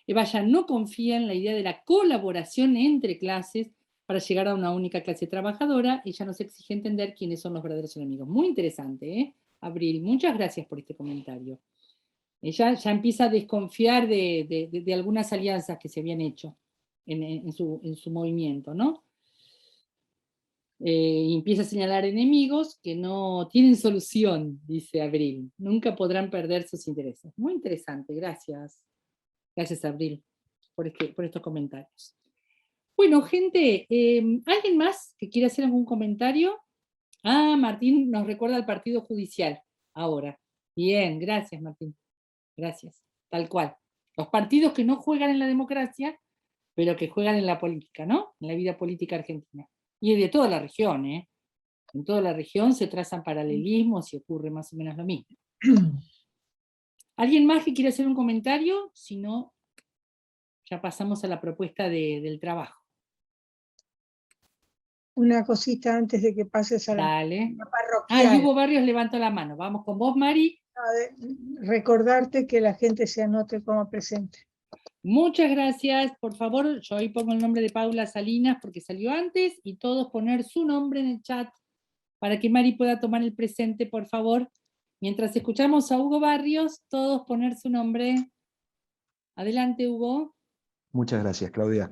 Eva ya no confía en la idea de la colaboración entre clases para llegar a una única clase trabajadora. Ella nos exige entender quiénes son los verdaderos enemigos. Muy interesante, ¿eh? Abril, muchas gracias por este comentario. Ella ya empieza a desconfiar de algunas alianzas que se habían hecho en su movimiento, ¿no? Y empieza a señalar enemigos que no tienen solución, dice Abril. Nunca podrán perder sus intereses. Muy interesante, gracias. Gracias, Abril, por estos comentarios. Bueno, gente, ¿alguien más que quiera hacer algún comentario? Ah, Martín nos recuerda al partido judicial ahora. Bien, gracias, Martín. Gracias, tal cual. Los partidos que no juegan en la democracia, pero que juegan en la política, ¿no? En la vida política argentina. Y de toda la región, ¿eh? En toda la región se trazan paralelismos y ocurre más o menos lo mismo. ¿Alguien más que quiera hacer un comentario? Si no, ya pasamos a la propuesta del trabajo. Una cosita antes de que pases a la Dale. parroquial. Hugo Barrios levanta la mano. Vamos con vos, Mari. Recordarte que la gente se anote como presente. Muchas gracias. Por favor, yo ahí pongo el nombre de Paula Salinas porque salió antes, y todos poner su nombre en el chat para que Mari pueda tomar el presente, por favor. Mientras escuchamos a Hugo Barrios, todos poner su nombre. Adelante, Hugo. Muchas gracias, Claudia.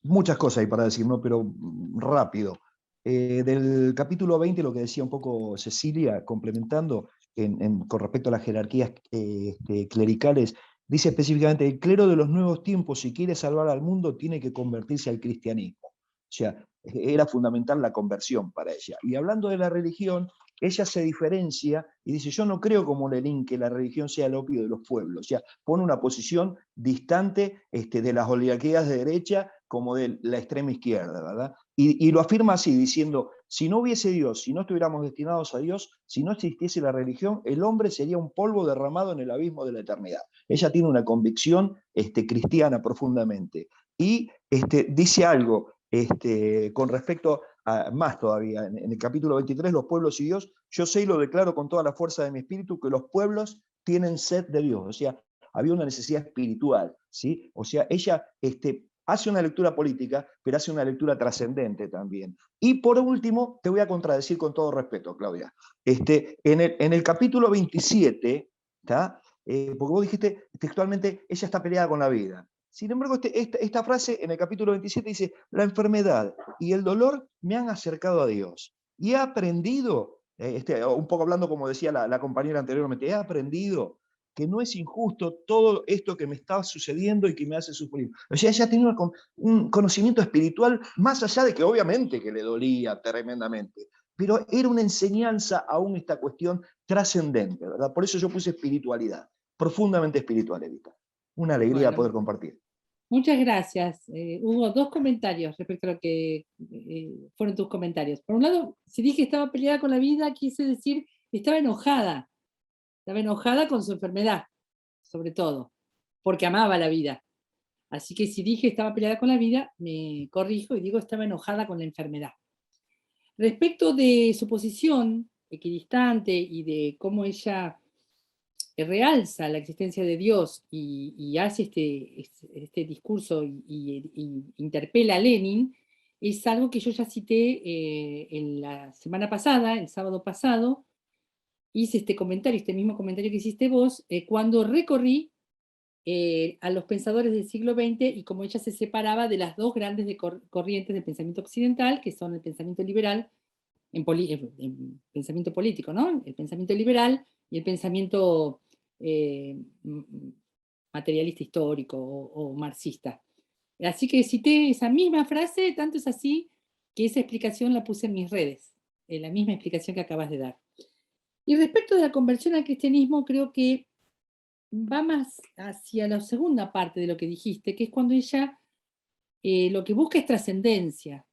Muchas cosas hay para decir, ¿no? Pero rápido. Del capítulo 20, lo que decía un poco Cecilia, complementando con respecto a las jerarquías clericales, dice específicamente: el clero de los nuevos tiempos, si quiere salvar al mundo, tiene que convertirse al cristianismo. O sea, era fundamental la conversión para ella. Y hablando de la religión, ella se diferencia y dice: yo no creo como Lenin que la religión sea el opio de los pueblos. O sea, pone una posición distante de las oligarquías de derecha como de la extrema izquierda, ¿verdad? Y lo afirma así, diciendo: si no hubiese Dios, si no estuviéramos destinados a Dios, si no existiese la religión, el hombre sería un polvo derramado en el abismo de la eternidad. Ella tiene una convicción cristiana profundamente. Y dice algo con respecto a más todavía, en el capítulo 23, los pueblos y Dios: yo sé y lo declaro con toda la fuerza de mi espíritu, que los pueblos tienen sed de Dios. O sea, había una necesidad espiritual, ¿sí? O sea, ella hace una lectura política, pero hace una lectura trascendente también. Y por último, te voy a contradecir con todo respeto, Claudia. En el capítulo 27, porque vos dijiste textualmente: ella está peleada con la vida. Sin embargo, esta frase en el capítulo 27 dice: la enfermedad y el dolor me han acercado a Dios. Y he aprendido, un poco hablando como decía la compañera anteriormente, he aprendido que no es injusto todo esto que me está sucediendo y que me hace sufrir. O sea, ella tiene un conocimiento espiritual más allá de que obviamente que le dolía tremendamente, pero era una enseñanza aún esta cuestión trascendente, ¿verdad? Por eso yo puse espiritualidad, profundamente espiritual, Evita. Una alegría poder compartir. Muchas gracias, Hugo. Dos comentarios respecto a lo que fueron tus comentarios. Por un lado, si dije estaba peleada con la vida, quise decir que estaba enojada. Estaba enojada con su enfermedad, sobre todo, porque amaba la vida. Así que si dije estaba peleada con la vida, me corrijo y digo estaba enojada con la enfermedad. Respecto de su posición equidistante y de cómo ella realza la existencia de Dios y hace este discurso y interpela a Lenin, es algo que yo ya cité en la semana pasada, el sábado pasado. Hice este comentario, este mismo comentario que hiciste vos, cuando recorrí a los pensadores del siglo XX y cómo ella se separaba de las dos grandes corrientes del pensamiento occidental, que son el pensamiento liberal, en pensamiento político, ¿no? El pensamiento liberal y el pensamiento materialista histórico o marxista. Así que cité esa misma frase, tanto es así que esa explicación la puse en mis redes, la misma explicación que acabas de dar. Y respecto de la conversión al cristianismo, creo que va más hacia la segunda parte de lo que dijiste, que es cuando ella lo que busca es trascendencia,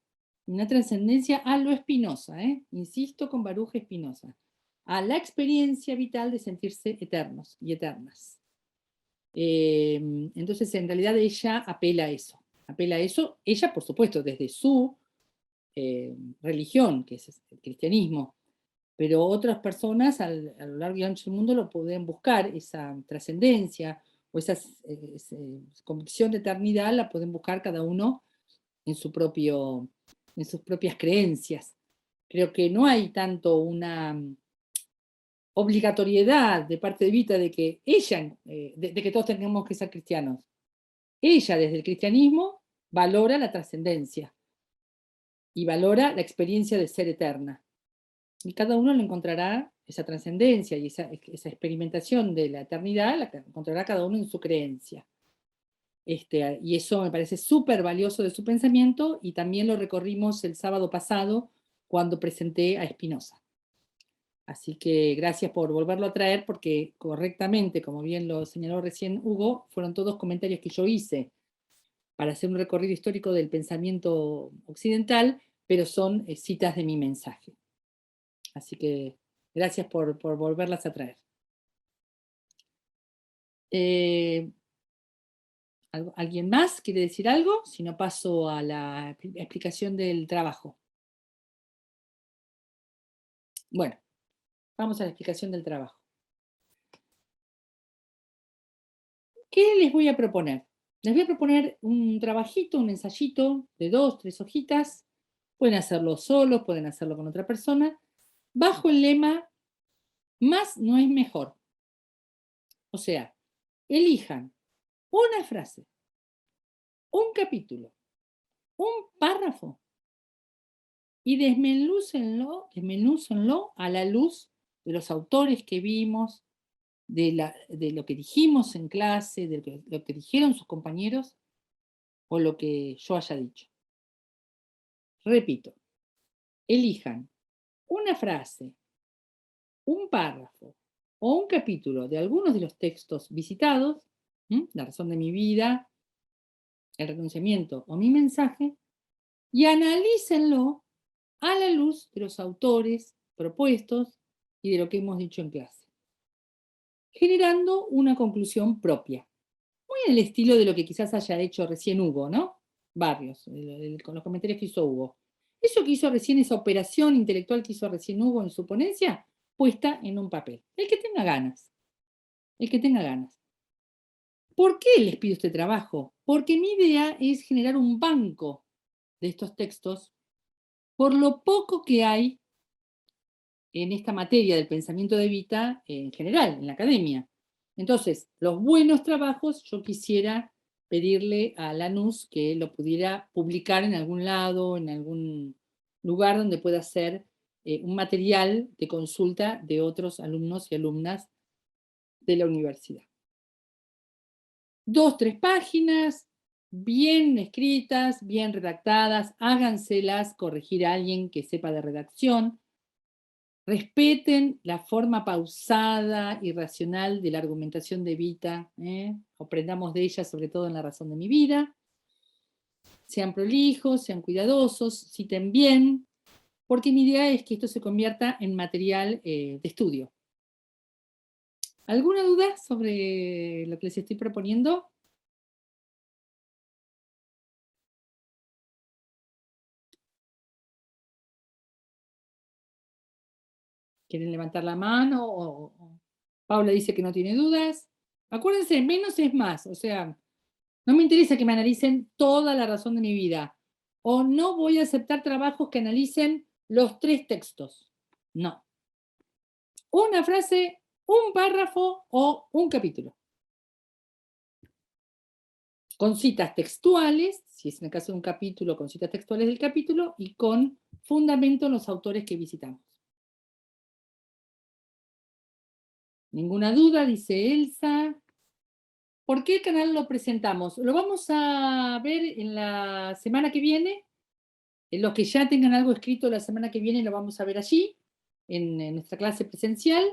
una trascendencia a lo Spinoza, insisto con Baruch Spinoza, a la experiencia vital de sentirse eternos y eternas. Entonces, en realidad ella apela a eso, ella, por supuesto, desde su religión, que es el cristianismo, pero otras personas a lo largo y ancho del mundo lo pueden buscar, esa trascendencia o esa convicción de eternidad la pueden buscar cada uno en sus propias creencias. Creo que no hay tanto una obligatoriedad de parte de Evita de que ella, de que todos tengamos que ser cristianos. Ella, desde el cristianismo, valora la trascendencia y valora la experiencia de ser eterna. Y cada uno le encontrará esa trascendencia y esa experimentación de la eternidad, la encontrará cada uno en su creencia. Y eso me parece súper valioso de su pensamiento, y también lo recorrimos el sábado pasado cuando presenté a Spinoza. Así que gracias por volverlo a traer, porque correctamente, como bien lo señaló recién Hugo, fueron todos comentarios que yo hice para hacer un recorrido histórico del pensamiento occidental, pero son citas de mi mensaje. Así que gracias por volverlas a traer. ¿Alguien más quiere decir algo? Si no, paso a la explicación del trabajo. Bueno, vamos a la explicación del trabajo. ¿Qué les voy a proponer? Les voy a proponer un trabajito, un ensayito de 2, 3 hojitas. Pueden hacerlo solos, pueden hacerlo con otra persona, bajo el lema, más no es mejor. O sea, elijan una frase, un capítulo, un párrafo y desmenúcenlo a la luz de los autores que vimos, de lo que dijimos en clase, de lo que dijeron sus compañeros o lo que yo haya dicho. Repito, elijan una frase, un párrafo o un capítulo de algunos de los textos visitados, La razón de mi vida, el renunciamiento o mi mensaje, y analícenlo a la luz de los autores propuestos y de lo que hemos dicho en clase, generando una conclusión propia, muy en el estilo de lo que quizás haya hecho recién Hugo, ¿no? Barrios, con los comentarios que hizo Hugo. Eso que hizo recién, esa operación intelectual que hizo recién Hugo en su ponencia, puesta en un papel. El que tenga ganas. El que tenga ganas. ¿Por qué les pido este trabajo? Porque mi idea es generar un banco de estos textos por lo poco que hay en esta materia del pensamiento de Evita en general, en la academia. Entonces, los buenos trabajos yo quisiera pedirle a Lanús que lo pudiera publicar en algún lado, en algún lugar donde pueda ser un material de consulta de otros alumnos y alumnas de la universidad. 2, 3 páginas, bien escritas, bien redactadas, háganselas corregir a alguien que sepa de redacción. Respeten la forma pausada y racional de la argumentación de Evita, aprendamos de ella, sobre todo en La razón de mi vida. Sean prolijos, sean cuidadosos, citen bien, porque mi idea es que esto se convierta en material de estudio. ¿Alguna duda sobre lo que les estoy proponiendo? ¿Quieren levantar la mano? O Paula dice que no tiene dudas. Acuérdense, menos es más. O sea, no me interesa que me analicen toda La razón de mi vida. O no voy a aceptar trabajos que analicen los 3 textos. No. Una frase, un párrafo o un capítulo. Con citas textuales, si es en el caso de un capítulo, con citas textuales del capítulo y con fundamento en los autores que visitamos. Ninguna duda, dice Elsa. ¿Por qué el canal lo presentamos? Lo vamos a ver en la semana que viene. Los que ya tengan algo escrito la semana que viene lo vamos a ver allí, en nuestra clase presencial.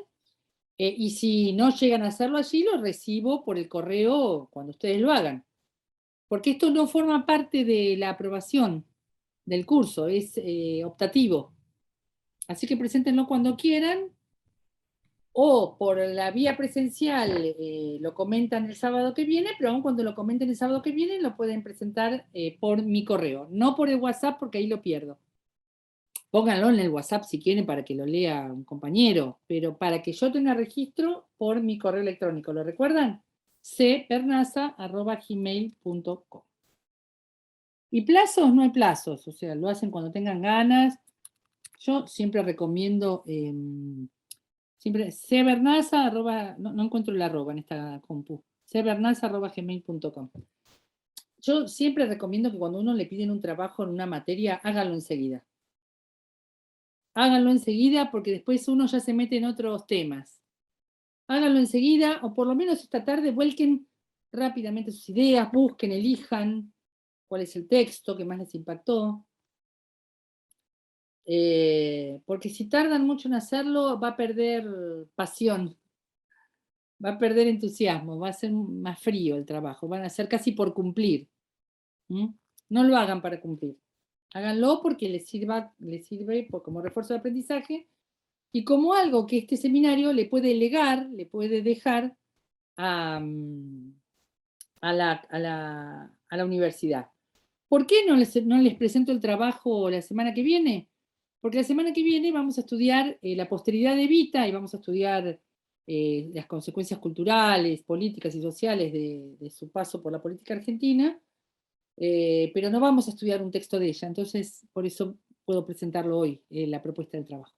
Y si no llegan a hacerlo allí, lo recibo por el correo cuando ustedes lo hagan. Porque esto no forma parte de la aprobación del curso, es optativo. Así que preséntenlo cuando quieran. O por la vía presencial lo comentan el sábado que viene, pero aún cuando lo comenten el sábado que viene lo pueden presentar por mi correo, no por el WhatsApp porque ahí lo pierdo. Pónganlo en el WhatsApp si quieren para que lo lea un compañero, pero para que yo tenga registro por mi correo electrónico. ¿Lo recuerdan? cpernaza@gmail.com. Y plazos, no hay plazos, o sea, lo hacen cuando tengan ganas. Yo siempre recomiendo... siempre cbernaza, no encuentro el arroba en esta compu, cbernaza@gmail.com. Yo siempre recomiendo que cuando uno le piden un trabajo en una materia, háganlo enseguida. Háganlo enseguida porque después uno ya se mete en otros temas. Háganlo enseguida o por lo menos esta tarde vuelquen rápidamente sus ideas, busquen, elijan cuál es el texto que más les impactó. Porque si tardan mucho en hacerlo, va a perder pasión, va a perder entusiasmo, va a ser más frío el trabajo, van a hacer casi por cumplir. No lo hagan para cumplir, háganlo porque les sirve como refuerzo de aprendizaje y como algo que este seminario le puede legar, le puede dejar a la universidad. ¿Por qué no les presento el trabajo la semana que viene? Porque la semana que viene vamos a estudiar la posteridad de Evita y vamos a estudiar las consecuencias culturales, políticas y sociales de su paso por la política argentina, pero no vamos a estudiar un texto de ella, entonces por eso puedo presentarlo hoy, la propuesta del trabajo.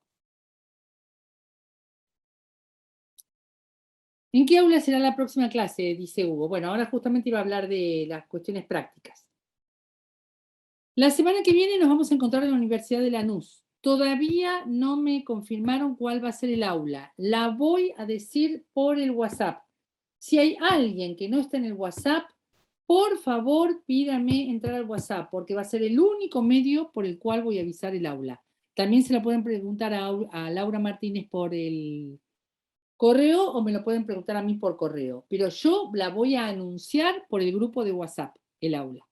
¿En qué aula será la próxima clase?, dice Hugo. Bueno, ahora justamente iba a hablar de las cuestiones prácticas. La semana que viene nos vamos a encontrar en la Universidad de Lanús. Todavía no me confirmaron cuál va a ser el aula. La voy a decir por el WhatsApp. Si hay alguien que no está en el WhatsApp, por favor pídame entrar al WhatsApp, porque va a ser el único medio por el cual voy a avisar el aula. También se la pueden preguntar a Laura Martínez por el correo o me lo pueden preguntar a mí por correo. Pero yo la voy a anunciar por el grupo de WhatsApp, el aula.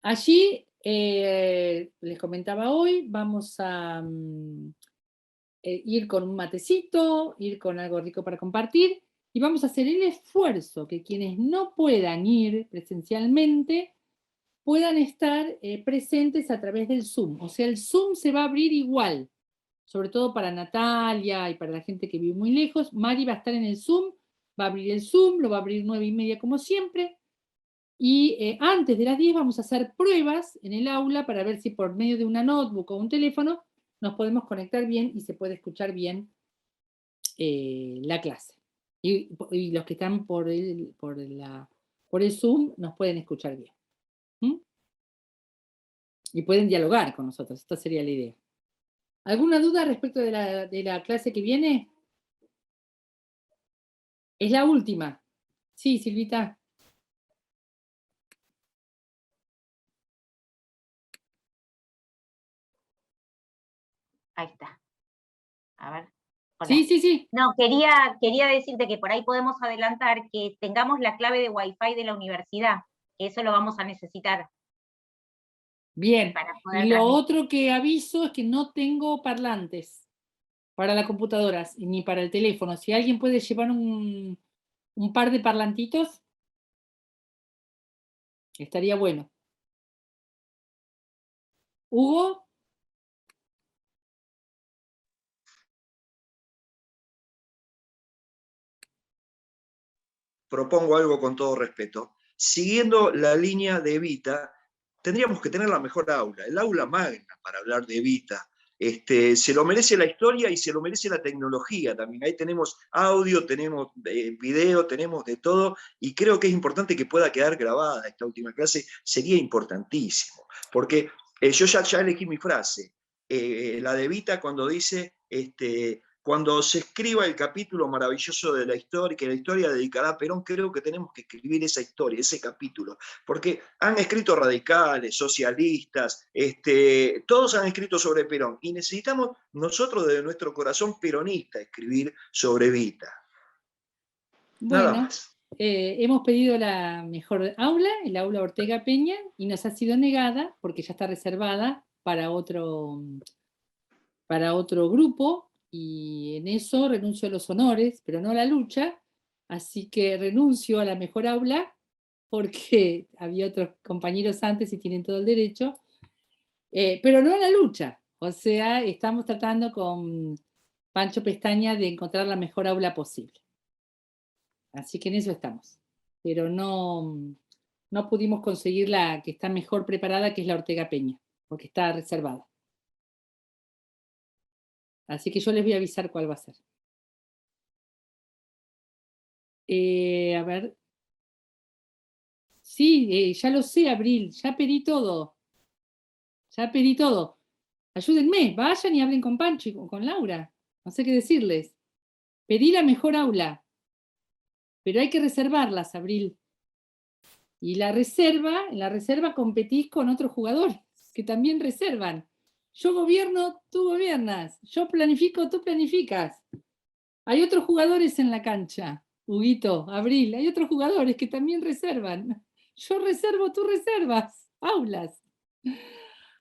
Allí, les comentaba hoy, vamos a ir con un matecito, ir con algo rico para compartir, y vamos a hacer el esfuerzo que quienes no puedan ir presencialmente puedan estar presentes a través del Zoom. O sea, el Zoom se va a abrir igual, sobre todo para Natalia y para la gente que vive muy lejos. Mari va a estar en el Zoom, va a abrir el Zoom, lo va a abrir 9:30 como siempre, y antes de las 10 vamos a hacer pruebas en el aula para ver si por medio de una notebook o un teléfono nos podemos conectar bien y se puede escuchar bien la clase. Y los que están por el Zoom nos pueden escuchar bien. Y pueden dialogar con nosotros, esta sería la idea. ¿Alguna duda respecto de la clase que viene? Es la última. Sí, Silvita. Ahí está. A ver. Hola. Sí. No, quería decirte que por ahí podemos adelantar que tengamos la clave de Wi-Fi de la universidad, que eso lo vamos a necesitar. Bien. Y lo otro que aviso es que no tengo parlantes para las computadoras ni para el teléfono. Si alguien puede llevar un par de parlantitos, estaría bueno. ¿Hugo? Propongo algo con todo respeto. Siguiendo la línea de Evita, tendríamos que tener la mejor aula, el aula magna para hablar de Evita. Se lo merece la historia y se lo merece la tecnología también. Ahí tenemos audio, tenemos video, tenemos de todo, y creo que es importante que pueda quedar grabada esta última clase. Sería importantísimo, porque yo ya elegí mi frase, la de Evita cuando dice, cuando se escriba el capítulo maravilloso de la historia, que la historia dedicará a Perón, creo que tenemos que escribir esa historia, ese capítulo, porque han escrito radicales, socialistas, todos han escrito sobre Perón, y necesitamos nosotros desde nuestro corazón peronista escribir sobre Evita. Nada más. Hemos pedido la mejor aula, el aula Ortega Peña, y nos ha sido negada porque ya está reservada para otro grupo, y en eso renuncio a los honores, pero no a la lucha, así que renuncio a la mejor aula, porque había otros compañeros antes y tienen todo el derecho, pero no a la lucha. O sea, estamos tratando con Pancho Pestaña de encontrar la mejor aula posible. Así que en eso estamos. Pero no pudimos conseguir la que está mejor preparada, que es la Ortega Peña, porque está reservada. Así que yo les voy a avisar cuál va a ser. A ver. Sí, ya lo sé, Abril. Ya pedí todo. Ayúdenme, vayan y hablen con Pancho y con Laura. No sé qué decirles. Pedí la mejor aula. Pero hay que reservarlas, Abril. Y en la reserva competís con otros jugadores que también reservan. Yo gobierno, tú gobiernas. Yo planifico, tú planificas. Hay otros jugadores en la cancha, Huguito, Abril. Hay otros jugadores que también reservan. Yo reservo, tú reservas. Aulas.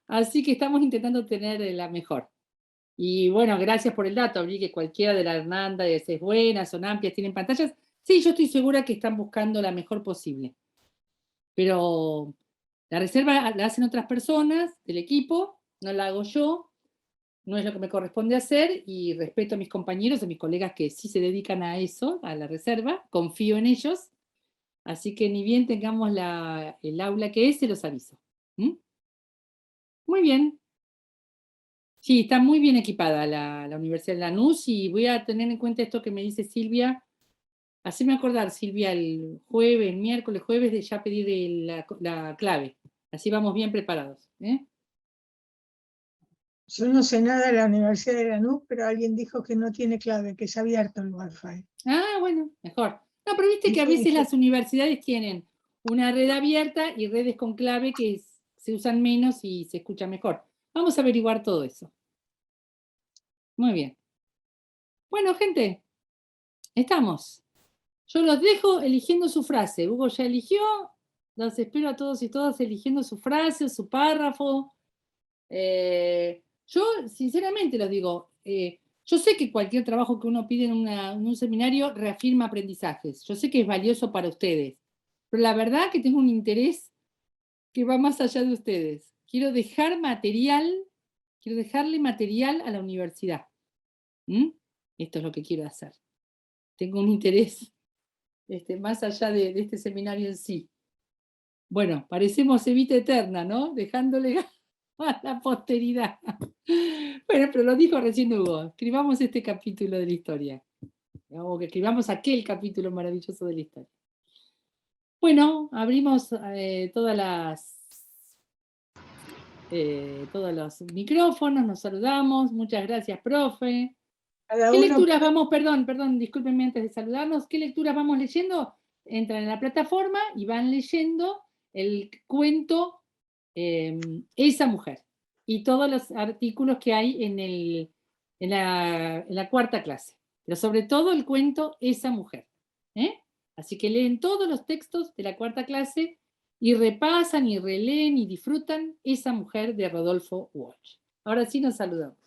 Así que estamos intentando tener la mejor. Y bueno, gracias por el dato. Vi que cualquiera de las Hernández es buena, son amplias, tienen pantallas. Sí, yo estoy segura que están buscando la mejor posible. Pero la reserva la hacen otras personas del equipo, no la hago yo, no es lo que me corresponde hacer, y respeto a mis compañeros, a mis colegas que sí se dedican a eso, a la reserva, confío en ellos, así que ni bien tengamos el aula que es, se los aviso. ¿Mm? Muy bien. Sí, está muy bien equipada la Universidad de Lanús, y voy a tener en cuenta esto que me dice Silvia. Haceme acordar, Silvia, el jueves, el miércoles, jueves, de ya pedir la clave. Así vamos bien preparados. Yo no sé nada de la Universidad de Lanús, pero alguien dijo que no tiene clave, que es abierto el Wi-Fi. Ah, bueno, mejor. No, pero viste que a veces las universidades tienen una red abierta y redes con clave que se usan menos y se escucha mejor. Vamos a averiguar todo eso. Muy bien. Bueno, gente, estamos. Yo los dejo eligiendo su frase. Hugo ya eligió. Los espero a todos y todas eligiendo su frase, su párrafo. Yo, sinceramente, los digo, yo sé que cualquier trabajo que uno pide en un seminario reafirma aprendizajes. Yo sé que es valioso para ustedes. Pero la verdad que tengo un interés que va más allá de ustedes. Quiero dejarle material a la universidad. Esto es lo que quiero hacer. Tengo un interés más allá de este seminario en sí. Bueno, parecemos Evita Eterna, ¿no? Dejándole a la posteridad. Bueno, pero lo dijo recién Hugo. Escribamos este capítulo de la historia. O que escribamos aquel capítulo maravilloso de la historia. Bueno, abrimos todos los micrófonos, nos saludamos. Muchas gracias, profe. ¿Qué lecturas vamos, perdón, discúlpenme antes de saludarnos, qué lecturas vamos leyendo? Entran en la plataforma y van leyendo el cuento Esa Mujer y todos los artículos que hay en la cuarta clase, pero sobre todo el cuento Esa Mujer. Así que leen todos los textos de la cuarta clase y repasan y releen y disfrutan Esa Mujer de Rodolfo Walsh. Ahora sí nos saludamos.